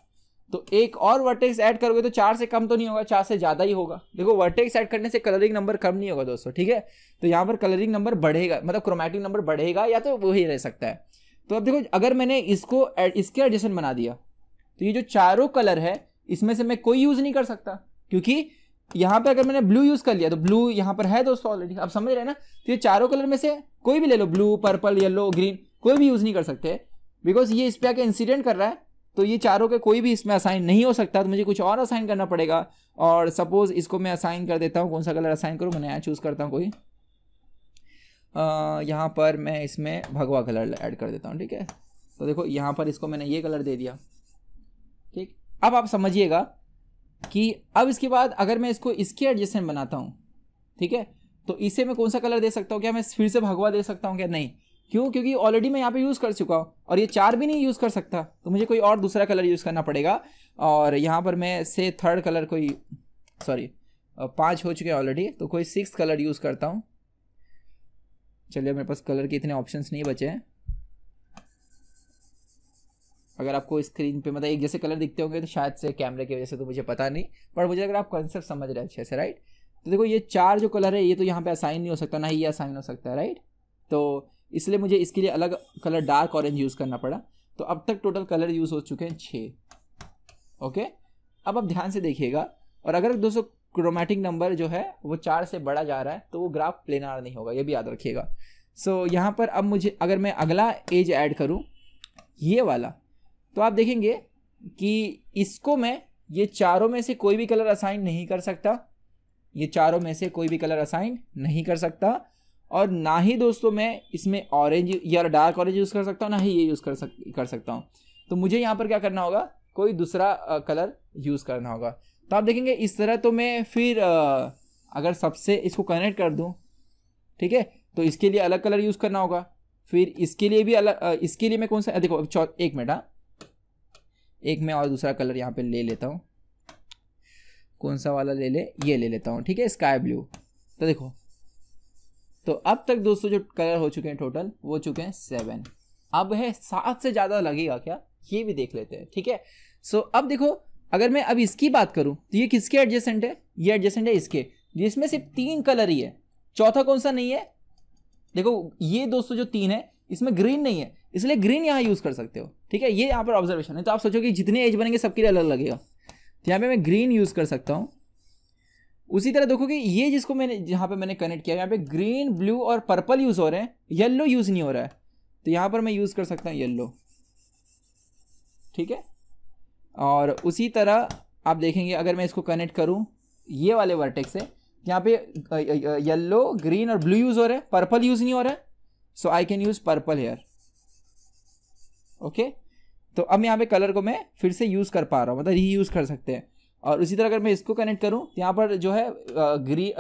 Speaker 1: तो एक और वर्टेक्स ऐड करोगे तो 4 से कम तो नहीं होगा, 4 से ज़्यादा ही होगा। देखो वर्टेक्स ऐड करने से कलरिंग नंबर कम नहीं होगा दोस्तों, ठीक है। तो यहाँ पर कलरिंग नंबर बढ़ेगा, मतलब क्रोमैटिक नंबर बढ़ेगा या तो वही रह सकता है। तो अब देखो अगर मैंने इसको इसके एडजेसेंट बना दिया तो ये जो चारों कलर है इसमें से मैं कोई यूज़ नहीं कर सकता, क्योंकि यहाँ पे अगर मैंने ब्लू यूज़ कर लिया तो ब्लू यहाँ पर है दोस्तों ऑलरेडी, आप समझ रहे हैं ना। तो ये चारों कलर में से कोई भी ले लो, ब्लू पर्पल येलो ग्रीन, कोई भी यूज़ नहीं कर सकते बिकॉज ये इस पर आके इंसिडेंट कर रहा है। तो ये चारों के कोई भी इसमें असाइन नहीं हो सकता, तो मुझे कुछ और असाइन करना पड़ेगा। और सपोज इसको मैं असाइन कर देता हूँ, कौन सा कलर असाइन करूँ, मैं नया चूज़ करता हूँ कोई, यहाँ पर मैं इसमें भगवा कलर ऐड कर देता हूँ, ठीक है। तो देखो यहाँ पर इसको मैंने ये कलर दे दिया, ठीक। अब आप समझिएगा कि अब इसके बाद अगर मैं इसको इसके एडजेसेंट बनाता हूँ, ठीक है, तो इसे मैं कौन सा कलर दे सकता हूँ, क्या मैं फिर से भगवा दे सकता हूँ क्या, नहीं। क्यों, क्योंकि ऑलरेडी मैं यहाँ पे यूज़ कर चुका हूँ और ये 4 भी नहीं यूज़ कर सकता, तो मुझे कोई और दूसरा कलर यूज़ करना पड़ेगा। और यहाँ पर मैं से थर्ड कलर कोई 5 हो चुके हैं ऑलरेडी, तो कोई 6th कलर यूज़ करता हूँ। चलिए मेरे पास कलर के इतने ऑप्शंस नहीं बचे हैं। अगर आपको स्क्रीन पे मतलब एक जैसे कलर दिखते होंगे तो शायद से कैमरे की वजह से, तो मुझे पता नहीं, पर मुझे अगर आप कॉन्सेप्ट समझ रहे हैं अच्छे से, राइट। तो देखो ये 4 जो कलर है ये तो यहाँ पे असाइन नहीं हो सकता, ना ही ये असाइन हो सकता है, राइट। तो इसलिए मुझे इसके लिए अलग कलर डार्क ऑरेंज यूज़ करना पड़ा। तो अब तक टोटल कलर यूज़ हो चुके हैं 6। ओके, अब आप ध्यान से देखिएगा, और अगर दोस्तों क्रोमैटिक नंबर जो है वो 4 से बढ़ा जा रहा है तो वो ग्राफ प्लेनार नहीं होगा, ये भी याद रखिएगा। सो यहाँ पर अब मुझे अगर मैं अगला एज ऐड करूँ ये वाला, तो आप देखेंगे कि इसको मैं ये चारों में से कोई भी कलर असाइन नहीं कर सकता, ये चारों में से कोई भी कलर असाइन नहीं कर सकता, और ना ही दोस्तों मैं इसमें ऑरेंज या डार्क ऑरेंज यूज़ कर सकता हूँ, ना ही ये यूज़ कर सकता हूँ। तो मुझे यहाँ पर क्या करना होगा, कोई दूसरा कलर यूज़ करना होगा। तो आप देखेंगे इस तरह तो मैं फिर अगर सबसे इसको कनेक्ट कर दूँ, ठीक है, तो इसके लिए अलग कलर यूज़ करना होगा, फिर इसके लिए भी अलग, इसके लिए मैं कौन सा, देखो एक मिनट, एक मैं और दूसरा कलर यहाँ पे ले लेता हूँ, कौन सा वाला ये ले लेता हूँ, ठीक है, स्काई ब्लू। तो देखो, तो अब तक दोस्तों जो कलर हो चुके हैं टोटल वो चुके हैं 7। अब है 7 से ज़्यादा लगेगा क्या, ये भी देख लेते हैं, ठीक है। सो अब देखो, अगर मैं अब इसकी बात करूं तो ये किसके एडजेसेंट है, ये एडजेसेंट है इसके, जिसमें सिर्फ 3 कलर ही है, चौथा कौन सा नहीं है। देखो ये दोस्तों जो 3 है इसमें ग्रीन नहीं है, इसलिए ग्रीन यहाँ यूज कर सकते हो, ठीक है। ये यहाँ पर ऑब्जर्वेशन है। तो आप सोचो कि जितने एज बनेंगे सबके लिए अलग लगेगा, तो यहाँ पे मैं ग्रीन यूज कर सकता हूँ। उसी तरह देखो कि ये जिसको मैंने जहाँ पे मैंने कनेक्ट किया, यहाँ पे ग्रीन, ब्लू और पर्पल यूज हो रहे हैं, येलो यूज नहीं हो रहा है, तो यहाँ पर मैं यूज कर सकता हूँ येलो, ठीक है। और उसी तरह आप देखेंगे अगर मैं इसको कनेक्ट करूँ ये वाले वर्टेक्स से, यहाँ पे येलो, ग्रीन और ब्लू यूज हो रहा है, पर्पल यूज नहीं हो रहा है, so I can use purple here, okay. तो अब यहाँ पे कलर को मैं फिर से यूज कर पा रहा हूँ, मतलब रीयूज कर सकते हैं। और उसी तरह अगर मैं इसको कनेक्ट करूँ तो यहाँ पर जो है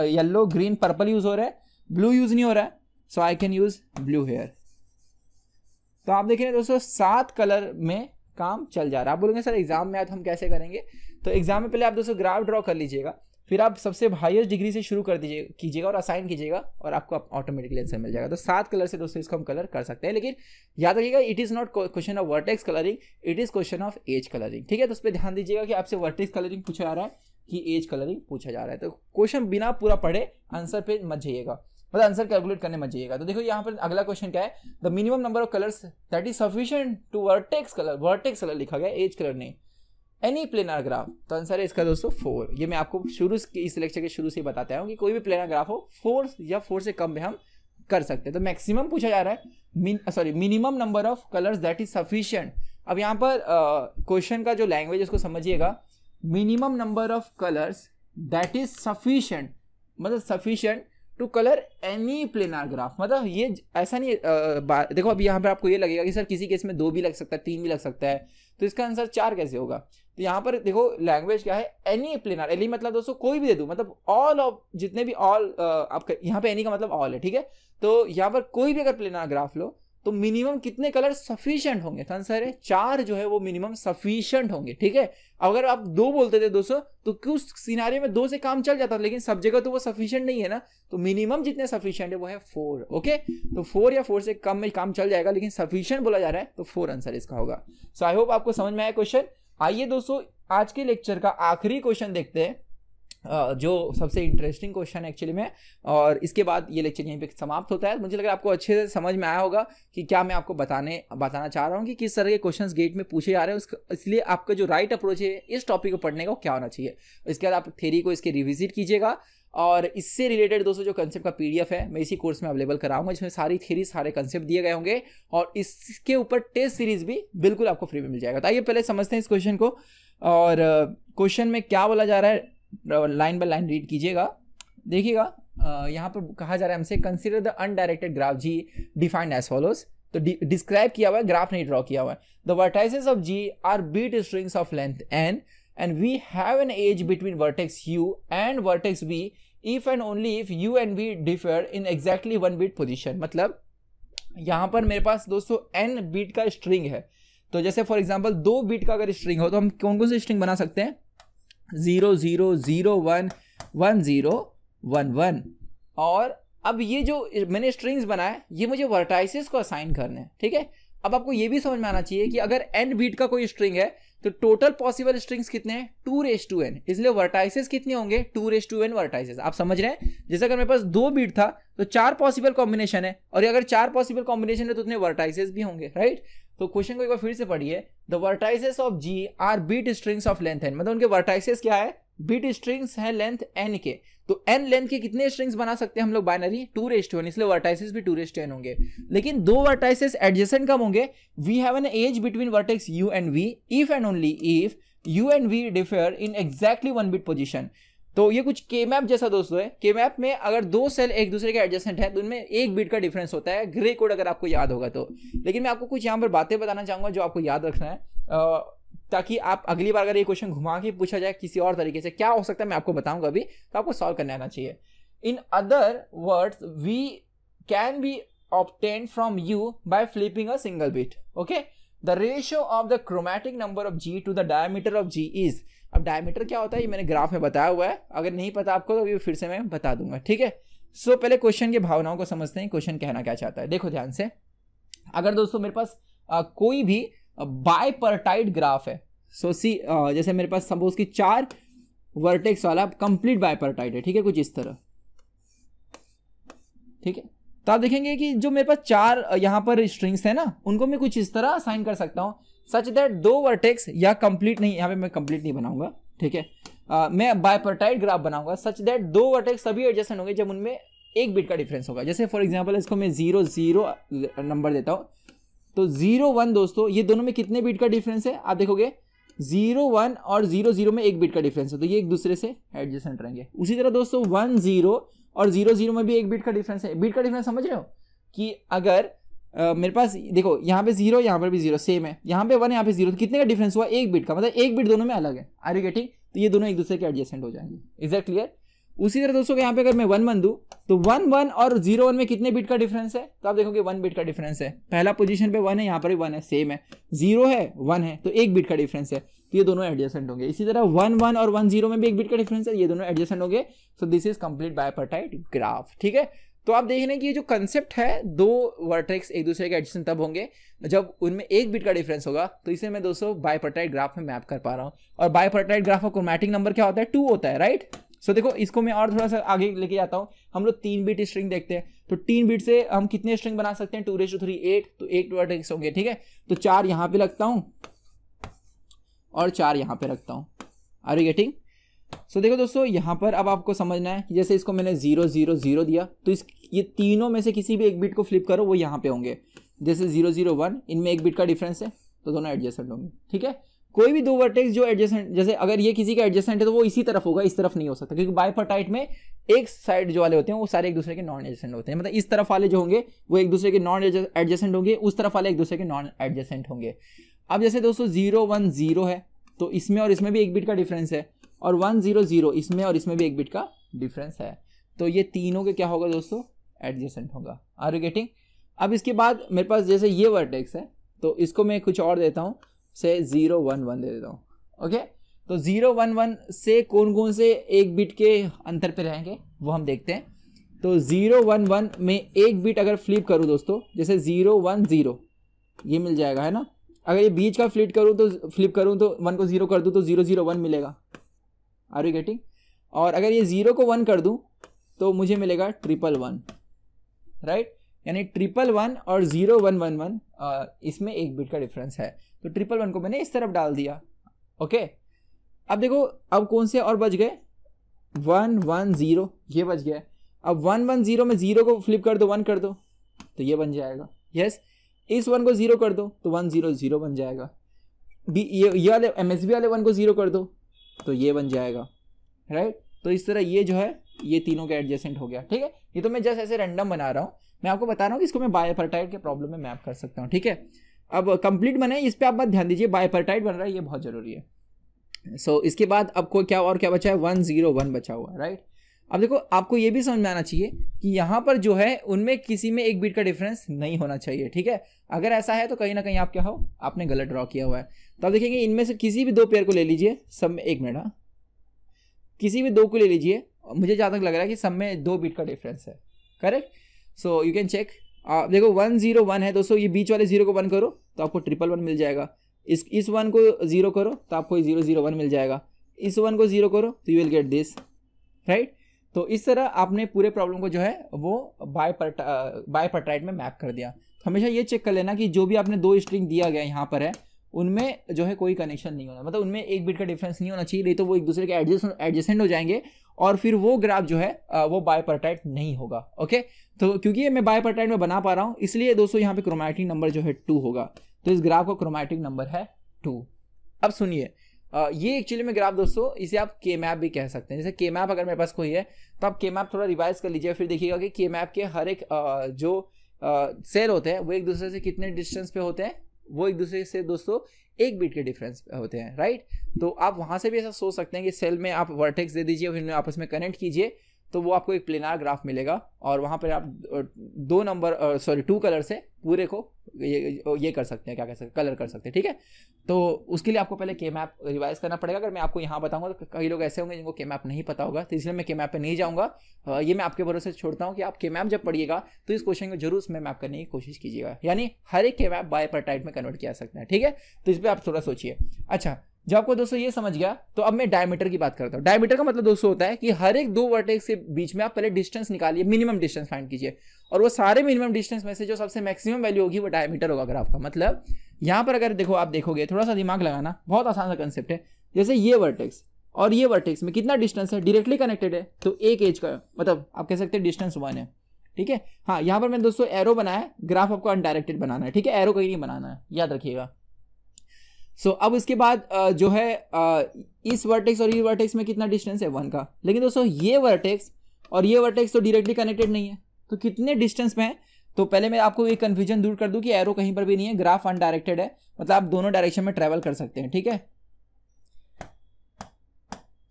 Speaker 1: येलो, ग्रीन, पर्पल यूज हो रहा है, ब्लू यूज नहीं हो रहा है, so I can use blue here. तो आप देख रहे हैं दोस्तों 7 कलर में काम चल जा रहा है। आप बोलेंगे सर एग्जाम में आज हम कैसे करेंगे, तो एग्जाम में पहले आप दोस्तों ग्राफ ड्रॉ कर लीजिएगा, फिर आप सबसे हाईएस्ट डिग्री से शुरू कर कीजिएगा और असाइन कीजिएगा और आपको ऑटोमेटिकली आंसर मिल जाएगा। तो 7 कलर से दोस्तों इसको हम कलर कर सकते हैं, लेकिन याद रखिएगा it is not question of vertex colouring, it is question of edge colouring, ठीक है। तो उस पर ध्यान दीजिएगा कि आपसे वर्टेक्स कलरिंग पूछा जा रहा है कि एज कलरिंग पूछा जा रहा है। तो क्वेश्चन बिना पूरा पढ़े आंसर पे मत जाइएगा, मतलब आंसर कैलकुलेट करने मत जाइएगा। तो देखो यहाँ पर अगला क्वेश्चन क्या है, the minimum number of colours that is sufficient to vertex colour, vertex colour लिखा गया, एज कलर नहीं, एनी प्लेनर ग्राफ। तो आंसर है इसका दोस्तों 4। ये मैं आपको शुरू इस लेक्चर के शुरू से बताता हूँ कि कोई भी प्लेनर ग्राफ हो 4 या 4 से कम में हम कर सकते हैं। तो मैक्सिमम पूछा जा रहा है, minimum number of colours that is sufficient. अब यहाँ पर क्वेश्चन का जो लैंग्वेज उसको समझिएगा, minimum number of colours that is sufficient, मतलब sufficient to colour any planar graph. मतलब ये ऐसा नहीं देखो अब यहाँ पर आपको ये लगेगा कि सर किसी केस में 2 भी लग सकता है, 3 भी लग सकता है, तो इसका आंसर 4 कैसे होगा। तो यहाँ पर देखो लैंग्वेज क्या है, एनी प्लेनर, एनी मतलब दोस्तों कोई भी दे दूं, मतलब ऑल ऑफ जितने भी ऑल आपका यहाँ पे एनी का मतलब ऑल है, ठीक है। तो यहाँ पर कोई भी अगर प्लेनर ग्राफ लो तो मिनिमम कितने कलर सफिशिएंट होंगे, तो आंसर है 4 जो है वो मिनिमम सफिशिएंट होंगे, ठीक है। अगर आप 2 बोलते थे दोस्तों तो कुछ सिनारियो में 2 से काम चल जाता, लेकिन सब जगह तो वो सफिशिएंट नहीं है ना, तो मिनिमम जितने सफिशिएंट है वो है 4, ओके। तो 4 या 4 से कम में काम चल जाएगा, लेकिन सफिशिएंट बोला जा रहा है तो 4 आंसर इसका होगा। सो आई होप आपको समझ में आया क्वेश्चन। आइए दोस्तों आज के लेक्चर का आखिरी क्वेश्चन देखते हैं, जो सबसे इंटरेस्टिंग क्वेश्चन है एक्चुअली में, और इसके बाद ये लेक्चर यहीं पे समाप्त होता है। मुझे लग रहा है आपको अच्छे से समझ में आया होगा कि क्या मैं आपको बताना चाह रहा हूँ कि किस तरह के क्वेश्चंस गेट में पूछे जा रहे हैं, इसलिए आपका जो राइट अप्रोच है इस टॉपिक को पढ़ने का वो क्या होना चाहिए। इसके बाद आप थ्योरी को इसके रिविजिट कीजिएगा, और इससे रिलेटेड दोस्तों जो कंसेप्ट का पीडीएफ है मैं इसी कोर्स में अवेलेबल कराऊंगा, जिसमें सारी थ्योरी, सारे कंसेप्ट दिए गए होंगे, और इसके ऊपर टेस्ट सीरीज भी बिल्कुल आपको फ्री में मिल जाएगा। तो आइए पहले समझते हैं इस क्वेश्चन को, और क्वेश्चन में क्या बोला जा रहा है लाइन बाय लाइन रीड कीजिएगा, देखिएगा। यहाँ पर कहा जा रहा है हमसे consider the undirected graph G defined as follows. तो डिस्क्राइब किया हुआ है, ग्राफ नहीं ड्रॉ किया हुआ है। The vertices of G are bit strings of length n and we have an edge between vertex u and vertex v if and only if u and v differ in exactly 1 bit position। मतलब यहाँ पर मेरे पास दोस्तों n बीट का स्ट्रिंग है, तो जैसे फॉर एग्जांपल 2 बीट का अगर स्ट्रिंग हो तो हम कौन कौन से स्ट्रिंग बना सकते हैं, 0 0 0 1 1 0 1 1। और अब ये जो मैंने स्ट्रिंग्स बनाए ये मुझे वर्टाइसेस को असाइन करने हैं, ठीक है। अब आपको ये भी समझ में आना चाहिए कि अगर n बीट का कोई स्ट्रिंग है तो टोटल पॉसिबल स्ट्रिंग्स कितने हैं, 2n, इसलिए वर्टाइसेस कितने होंगे, 2n वर्टाइसेस। आप समझ रहे हैं, जैसे अगर मेरे पास 2 बीट था तो 4 पॉसिबल कॉम्बिनेशन है, और अगर 4 पॉसिबल कॉम्बिनेशन है तो उतने वर्टाइसेस भी होंगे, राइट। तो क्वेश्चन को एक बार फिर से पढ़िए, the vertices of G are bit strings of length n, मतलब उनके वर्टाइसेस क्या है, बीट स्ट्रिंग्स है लेंथ n के। तो n लेंथ के कितने स्ट्रिंग्स बना सकते हैं हम लोग, बाइनरी 2n, इसलिए वर्टाइसेस भी 2n होंगे। लेकिन 2 वर्टाइसेस एडजेसेंट कब होंगे, we have an edge between vertex u and v if and only if u and v differ in exactly 1 bit position. तो ये कुछ के मैप जैसा दोस्तों है। के मैप में अगर 2 सेल एक दूसरे के एडजेसेंट है तो उनमें 1 बिट का डिफरेंस होता है, ग्रे कोड अगर आपको याद होगा तो। लेकिन मैं आपको कुछ यहाँ पर बातें बताना चाहूंगा जो आपको याद रखना है, ताकि आप अगली बार अगर ये क्वेश्चन घुमा के पूछा जाए किसी और तरीके से क्या हो सकता है मैं आपको बताऊंगा अभी, तो आपको सॉल्व करने आना चाहिए। In other words we can be obtained from you by flipping a single bit, okay. The ratio of the chromatic number of G to the diameter of G is, अब डायमीटर क्या होता है ये मैंने ग्राफ में बताया हुआ है, अगर नहीं पता आपको तो अभी फिर से मैं बता दूंगा, ठीक है। सो पहले क्वेश्चन की भावनाओं को समझते हैं, क्वेश्चन कहना क्या चाहता है। देखो ध्यान से, अगर दोस्तों मेरे पास कोई भी बाइपर्टाइट ग्राफ है। सो सी जैसे मेरे पास सपोज की 4 वर्टेक्स वाला कंप्लीट बाइपर्टाइट है, ठीक है, कुछ इस तरह, ठीक है। तो आप देखेंगे कि जो मेरे पास 4 यहाँ पर स्ट्रिंग्स है ना, उनको मैं कुछ इस तरह असाइन कर सकता हूँ सच दैट 2 वर्टेक्स या कंप्लीट नहीं, यहाँ पे मैं कंप्लीट नहीं बनाऊंगा, ठीक है। मैं बाइपर्टाइट ग्राफ बनाऊंगा सच दैट 2 वर्टेक्स तभी एडजेसेंट होंगे जब उनमें 1 बिट का डिफरेंस होगा। जैसे फॉर एग्जांपल इसको मैं 0 0 नंबर देता हूँ, तो 0 1 दोस्तों ये दोनों में कितने बिट का डिफरेंस है, आप देखोगे 0 1 और 0 0 में 1 बिट का डिफरेंस है, तो ये एक दूसरे से एडजेसेंट रहेंगे। उसी तरह दोस्तों 1 0 और 0 0 में भी 1 बिट का डिफरेंस है। बिट का डिफरेंस समझ रहे हो कि अगर मेरे पास देखो यहाँ पे 0 यहाँ पर भी 0 सेम है, यहाँ पे 1 यहाँ पे 0, तो कितने का डिफरेंस हुआ, 1 बिट का, मतलब 1 बिट दोनों में अलग है। Are you getting? तो ये दोनों एक दूसरे के एडजेसेंट हो जाएंगे। Is that clear? उसी तरह दोस्तों यहाँ पे अगर मैं 1 1 दूं तो 1 1 और 0 1 में कितने बिट का डिफरेंस है, तो आप देखोगे 1 बिट का डिफरेंस है। पहला पोजीशन पे 1 है, यहाँ पर भी 1 है, सेम है, 0 है 1 है, तो 1 बिट का डिफरेंस है, तो ये दोनों एडजेसेंट होंगे। इसी तरह 1 1 और 1 0 में भी 1 बिट का डिफरेंस है, ये दोनों एडजेसेंट होंगे। So this is complete bipartite graph, ठीक है। तो आप देख रहे हैं कि ये जो कंसेप्ट है, 2 वर्टेक्स एक दूसरे के एडजेसेंट तब होंगे जब उनमें 1 बिट का डिफरेंस होगा। तो इसे मैं दोस्तों बाइपर्टाइट ग्राफ में मैप कर पा रहा हूँ। और बाइपर्टाइट ग्राफ का क्रोमैटिक नंबर क्या होता है, 2 होता है, राइट। सो देखो इसको मैं और थोड़ा सा आगे लेके जाता हूँ। हम लोग 3 बिट स्ट्रिंग देखते हैं, तो 3 बिट से हम कितने स्ट्रिंग बना सकते हैं, 2�3 8, तो 8 वर्टेक्स होंगे, ठीक है। तो 4 यहाँ पे लगता हूँ और 4 यहाँ पे रखता हूँ। Are you getting? सो देखो दोस्तों यहाँ पर अब आपको समझना है कि जैसे इसको मैंने 0 0 0 दिया, तो ये तीनों में से किसी भी 1 बिट को फ्लिप करो, वो यहाँ पे होंगे। जैसे 0 0 1, इनमें 1 बिट का डिफरेंस है, तो दोनों एडजेसेंट होंगे, ठीक है। कोई भी 2 वर्टेक्स जो एडजेसेंट, जैसे अगर ये किसी का एडजेसेंट है तो वो इसी तरफ होगा, इस तरफ नहीं हो सकता, क्योंकि बाइपर्टाइट में एक साइड जो वाले होते हैं वो सारे एक दूसरे के नॉन एडजेसेंट होते हैं। मतलब इस तरफ वाले जो होंगे वो एक दूसरे के नॉन एडजेसेंट होंगे, उस तरफ वाले एक दूसरे के नॉन एडजेसेंट होंगे। अब जैसे दोस्तों 0 1 0 है, तो इसमें और इसमें भी 1 बिट का डिफरेंस है, और 1 0 0 इसमें और इसमें भी 1 बिट का डिफरेंस है, तो ये तीनों के क्या होगा दोस्तों, एडजेसेंट होगा। Are you getting? अब इसके बाद मेरे पास जैसे ये वर्टेक्स है, तो इसको मैं कुछ और देता हूँ, से 0 1 1 दे देता हूँ, ओके। तो 0 1 1 से कौन कौन से 1 बिट के अंतर पे रहेंगे वो हम देखते हैं। तो 0 1 1 में 1 बिट अगर फ्लिप करूँ दोस्तों, जैसे 0 1 0 ये मिल जाएगा, है ना। अगर ये बीच का फ्लिप करूँ तो 1 को 0 कर दूँ तो 0 0 1 मिलेगा। Are you getting? और अगर ये 0 को 1 कर दूं तो मुझे मिलेगा 1 1 1, राइट। यानी 1 1 1 और 0 1 1 1 इसमें 1 बिट का डिफरेंस है, तो 1 1 1 को मैंने इस तरफ डाल दिया, ओके। अब देखो अब कौन से और बच गए, 1 1 0 ये बच गया। अब 1 1 0 में 0 को फ्लिप कर दो, 1 कर दो, तो ये बन जाएगा, यस। इस 1 को 0 कर दो तो 1 0 0 बन जाएगा। ये वाले MSB वाले 1 को 0 कर दो तो ये बन जाएगा, राइट। तो इस तरह ये जो है ये तीनों का एडजेसेंट हो गया, ठीक है। ये तो मैं जस्ट ऐसे रैंडम बना रहा हूँ, मैं आपको बता रहा हूँ कि इसको मैं बाइपर्टाइट के प्रॉब्लम में मैप कर सकता हूँ, ठीक है। अब कंप्लीट बने, इस पर आप बात ध्यान दीजिए, बाइपर्टाइट बन रहा है, ये बहुत जरूरी है। सो इसके बाद आपको क्या और क्या बचा है, 1 0 1 बचा हुआ है, राइट। अब देखो आपको ये भी समझ में आना चाहिए कि यहाँ पर जो है उनमें किसी में 1 बिट का डिफरेंस नहीं होना चाहिए, ठीक है। अगर ऐसा है तो कहीं ना कहीं आप क्या हो, आपने गलत ड्रॉ किया हुआ है। तो आप देखेंगे इनमें से किसी भी 2 पेयर को ले लीजिए, सब में 1 मिनट, किसी भी 2 को ले लीजिए, मुझे जहाँ तक लग रहा है कि सब में 2 बिट का डिफरेंस है, correct. So you can check, देखो 1 0 1 है दोस्तों, ये बीच वाले 0 को 1 करो तो आपको 1 1 1 मिल जाएगा। इस 1 को 0 करो तो आपको 0 0 1 मिल जाएगा। इस 1 को 0 करो तो you will get this, right. तो इस तरह आपने पूरे प्रॉब्लम को जो है वो बाइपर्टाइट में मैप कर दिया। हमेशा ये चेक कर लेना कि जो भी आपने 2 स्ट्रिंग दिया गया यहाँ पर है उनमें जो है कोई कनेक्शन नहीं होना, मतलब उनमें 1 बिट का डिफरेंस नहीं होना चाहिए, नहीं तो वो एक दूसरे के एडजेसेंट हो जाएंगे और फिर वो ग्राफ जो है वो बाइपर्टाइट नहीं होगा, ओके। तो क्योंकि ये मैं बाइपर्टाइट में बना पा रहा हूँ इसलिए दोस्तों यहाँ पे क्रोमैटिक नंबर जो है 2 होगा, तो इस ग्राफ का क्रोमैटिक नंबर है 2। अब सुनिए, ये एक्चुअली में ग्राफ दोस्तों इसे आप के मैप भी कह सकते हैं। जैसे के मैप अगर मेरे पास कोई है तो आप के मैप थोड़ा रिवाइज कर लीजिए, फिर देखिएगा कि के मैप के हर एक जो सेल होते हैं वो एक दूसरे से कितने डिस्टेंस पे होते हैं, वो एक दूसरे से दोस्तों 1 बिट के डिफरेंस होते हैं, राइट। तो आप वहां से भी ऐसा सोच सकते हैं कि सेल में आप वर्टेक्स दे दीजिए, फिर आपस में कनेक्ट कीजिए तो वो आपको एक प्लेनार ग्राफ मिलेगा और वहां पर आप 2 कलर से पूरे को ये कर सकते हैं, क्या कह सकते हैं, कलर कर सकते हैं, ठीक है। तो उसके लिए आपको पहले के मैप रिवाइज करना पड़ेगा। अगर मैं आपको यहाँ बताऊंगा तो कई लोग ऐसे होंगे जिनको के मैप नहीं पता होगा, तो इसलिए मैं के मैप पे नहीं जाऊँगा। ये मैं आपके भरोसे छोड़ता हूँ कि आप के मैप जब पढ़िएगा तो इस क्वेश्चन को जरूर उसमें मैप करने की कोशिश कीजिएगा, यानी हर एक के मैप बाइपार्टाइट में कन्वर्ट किया सकते हैं, ठीक है। तो इस पर आप थोड़ा सोचिए। अच्छा, जब आपको दोस्तों ये समझ गया तो अब मैं डायमीटर की बात करता हूँ। डायमीटर का मतलब दोस्तों होता है कि हर एक दो वर्टेक्स के बीच में आप पहले डिस्टेंस निकालिए, मिनिमम डिस्टेंस फाइंड कीजिए, और वो सारे मिनिमम डिस्टेंस में से जो सबसे मैक्सिमम वैल्यू होगी वो डायमीटर होगा ग्राफ का। मतलब यहाँ पर अगर देखो, आप देखोगे, थोड़ा सा दिमाग लगाना, बहुत आसान सा कंसेप्ट है। जैसे ये वर्टेक्स और ये वर्टेक्स में कितना डिस्टेंस है, डायरेक्टली कनेक्टेड है, तो एक एज का मतलब आप कह सकते हैं डिस्टेंस 1 है, ठीक है। हाँ, यहाँ पर मैंने दोस्तों एरो बनाया, ग्राफ आपको अनडायरेक्टेड बनाना है, ठीक है, एरो कहीं नहीं बनाना है, याद रखिएगा। सो अब इसके बाद जो है इस वर्टेक्स और ये वर्टेक्स में कितना डिस्टेंस है, 1 का। लेकिन दोस्तों ये वर्टेक्स और ये वर्टेक्स तो डायरेक्टली कनेक्टेड नहीं है, तो कितने डिस्टेंस में है। तो पहले मैं आपको एक कन्फ्यूजन दूर कर दूं कि एरो कहीं पर भी नहीं है, ग्राफ अनडायरेक्टेड है, मतलब आप दोनों डायरेक्शन में ट्रेवल कर सकते हैं, ठीक है।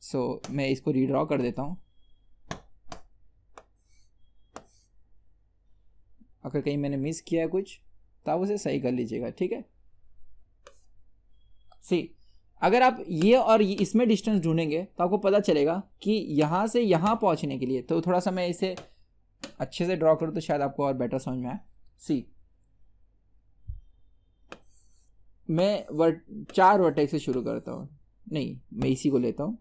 Speaker 1: सो मैं इसको रीड्रॉ कर देता हूं, अगर कहीं मैंने मिस किया कुछ तो आप उसे सही कर लीजिएगा, ठीक है। अगर आप ये और ये इसमें डिस्टेंस ढूंढेंगे तो आपको पता चलेगा कि यहां से यहां पहुंचने के लिए, तो थोड़ा सा मैं इसे अच्छे से ड्रॉ करूं तो शायद आपको और बेटर समझ में आए। मैं 4 वर्टेक्स से शुरू करता हूं, नहीं मैं इसी को लेता हूं,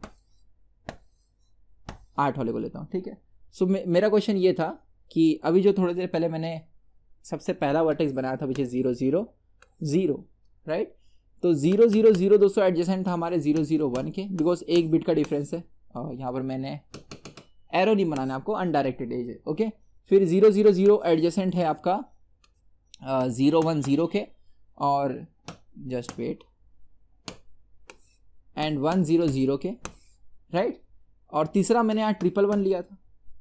Speaker 1: 8 वाले को लेता हूं, ठीक है। सो मेरा क्वेश्चन ये था कि अभी जो थोड़ी देर पहले मैंने सबसे पहला वर्टेक्स बनाया था, विच इज 0 0 0, राइट। तो 0 0 0 दोस्तों एडजेसेंट था हमारे 0 0 1 के, बिकॉज एक बिट का डिफरेंस है। और यहाँ पर मैंने एरो नहीं बनाना, आपको अनडायरेक्टेड एज है, ओके। फिर 0 0 0 एडजेसेंट है आपका 0 1 0 के, और जस्ट वेट, एंड 1 0 0 के, राइट। और तीसरा मैंने यहाँ 1 1 1 लिया था,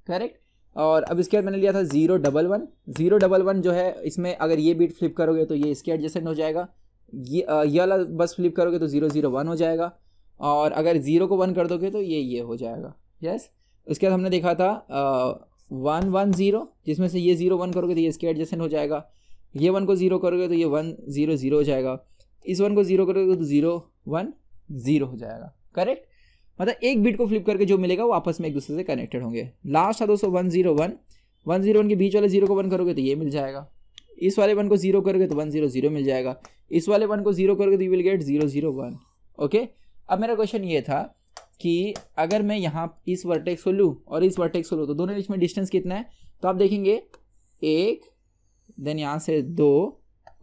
Speaker 1: करेक्ट। और अब इसके बाद मैंने लिया था 0 1 1 0 1 1 जो है, इसमें अगर ये बिट फ्लिप करोगे तो ये इसके एडजेसेंट हो जाएगा, ये वाला बस फ्लिप करोगे तो 0 0 1 हो जाएगा, और अगर 0 को 1 कर दोगे तो ये हो जाएगा, यस। उसके बाद हमने देखा था 1 1 0, जिसमें से ये 0 1 करोगे तो ये इसके एडजेसेंट हो जाएगा, ये 1 को 0 करोगे तो ये 1 0 0 हो जाएगा, इस 1 को 0 करोगे तो 0 1 0 हो जाएगा, करेक्ट। मतलब एक बिट को फ्लिप करके जो मिलेगा वो आपस में एक दूसरे से कनेक्टेड होंगे। लास्ट था दोस्तों 1 0 1, 1 0 1 के बीच वाले 0 को 1 करोगे तो ये मिल जाएगा, इस वाले 1 को 0 करोगे तो 1 0 0 मिल जाएगा, इस वाले 1 को 0 करोगे तो यू विल गेट 0 0 1, ओके। अब मेरा क्वेश्चन ये था कि अगर मैं यहाँ इस वर्टेक्स को लूँ और इस वर्टेक्स को लूँ तो दोनों बीच में डिस्टेंस कितना है, तो आप देखेंगे 1, देन यहाँ से 2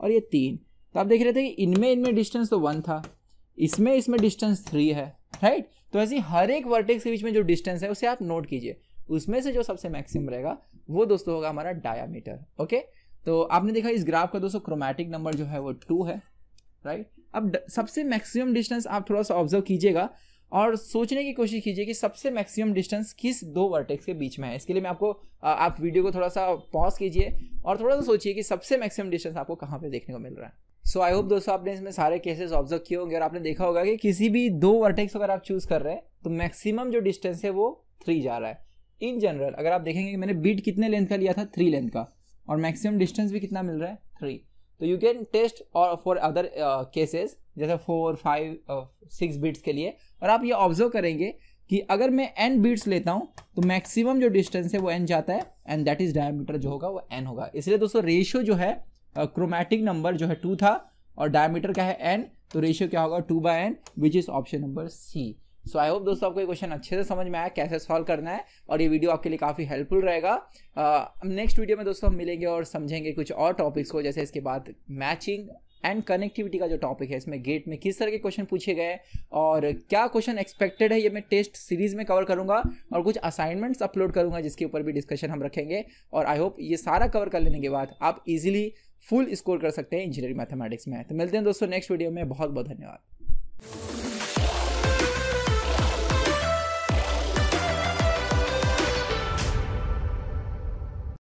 Speaker 1: और ये 3, तो आप देख रहे थे कि इनमें डिस्टेंस तो 1 था, इसमें डिस्टेंस 3 है, राइट। तो ऐसे हर एक वर्टेक्स के बीच में जो डिस्टेंस है उसे आप नोट कीजिए, उसमें से जो सबसे मैक्सिमम रहेगा वो दोस्तों होगा हमारा डायामीटर, ओके। तो आपने देखा इस ग्राफ का दोस्तों क्रोमैटिक नंबर जो है वो 2 है, राइट। अब सबसे मैक्सिमम डिस्टेंस आप थोड़ा सा ऑब्जर्व कीजिएगा और सोचने की कोशिश कीजिए कि सबसे मैक्सिमम डिस्टेंस किस दो वर्टेक्स के बीच में है। इसके लिए मैं आपको आप वीडियो को थोड़ा सा पॉज कीजिए और थोड़ा सा सोचिए कि सबसे मैक्सिमम डिस्टेंस आपको कहाँ पे देखने को मिल रहा है। सो आई होप दोस्तों आपने इसमें सारे केसेस ऑब्जर्व किए होंगे और आपने देखा होगा कि किसी भी दो वर्टेक्स अगर आप चूज कर रहे हैं तो मैक्सिमम जो डिस्टेंस है वो 3 जा रहा है। इन जनरल अगर आप देखेंगे कि मैंने बीट कितने लेंथ का लिया था, 3 लेंथ का, और मैक्सिमम डिस्टेंस भी कितना मिल रहा है, 3। तो यू कैन टेस्ट और फॉर अदर केसेस जैसे 4 5 6 बीट्स के लिए, और आप ये ऑब्जर्व करेंगे कि अगर मैं n बीट्स लेता हूं तो मैक्सिमम जो डिस्टेंस है वो n जाता है एंड दैट इज डायमीटर जो होगा वो n होगा। इसलिए दोस्तों रेशियो जो है क्रोमैटिक नंबर जो है 2 था और डायमीटर क्या है n, तो रेशियो क्या होगा 2/n which is option number C. So I hope दोस्तों आपको ये क्वेश्चन अच्छे से समझ में आया कैसे सॉल्व करना है और ये वीडियो आपके लिए काफ़ी हेल्पफुल रहेगा। नेक्स्ट वीडियो में दोस्तों हम मिलेंगे और समझेंगे कुछ और टॉपिक्स को, जैसे इसके बाद मैचिंग एंड कनेक्टिविटी का जो टॉपिक है, इसमें गेट में किस तरह के क्वेश्चन पूछे गए और क्या क्वेश्चन एक्सपेक्टेड है, ये मैं टेस्ट सीरीज में कवर करूंगा और कुछ असाइनमेंट्स अपलोड करूंगा जिसके ऊपर भी डिस्कशन हम रखेंगे। और आई होप ये सारा कवर कर लेने के बाद आप इजीली फुल स्कोर कर सकते हैं इंजीनियरिंग मैथमेटिक्स में। तो मिलते हैं दोस्तों नेक्स्ट वीडियो में, बहुत बहुत धन्यवाद।